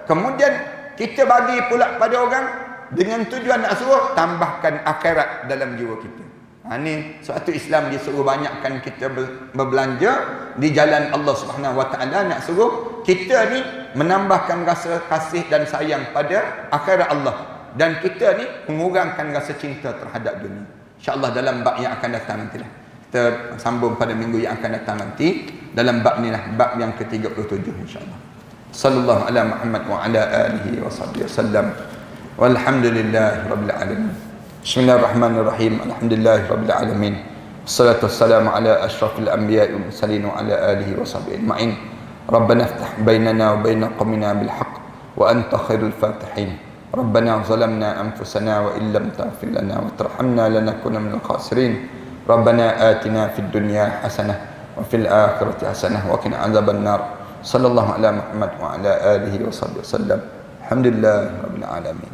kemudian kita bagi pula pada orang dengan tujuan nak suruh tambahkan akhirat dalam jiwa kita. Ni suatu Islam dia suruh banyakkan kita berbelanja di jalan Allah Subhanahu Wa Taala, nak suruh kita ni menambahkan rasa kasih dan sayang pada akhirat Allah, dan kita ni mengurangkan rasa cinta terhadap dunia. InsyaAllah dalam bab yang akan datang nantilah kita sambung pada minggu yang akan datang nanti dalam bab ni lah, bab yang ke-37 insya-Allah. Sallallahu ala Muhammad wa ala alihi wa sahbihi wasallam. Walhamdulillahirabbil alamin. Bismillahirrahmanirrahim. Alhamdulillahirabbil alamin. Wassalatu wassalamu ala asyrafil anbiya'i wal mursalin wa ala alihi wa sahbihi ajma'in. Rabbana iftah bainana wa baina qaumina bil haqq wa anta khairul fatihin. Rabbana zalamna anfusana wa illam taghfir lana wa tarhamna lanakuna minal khasirin. Rabbana atina fid dunya hasanah wa fil akhirati hasanah wa qina adzaban nar. Sallallahu ala Muhammad wa ala alihi wa sahbihi wasallam. Alhamdulillahirabbil alamin.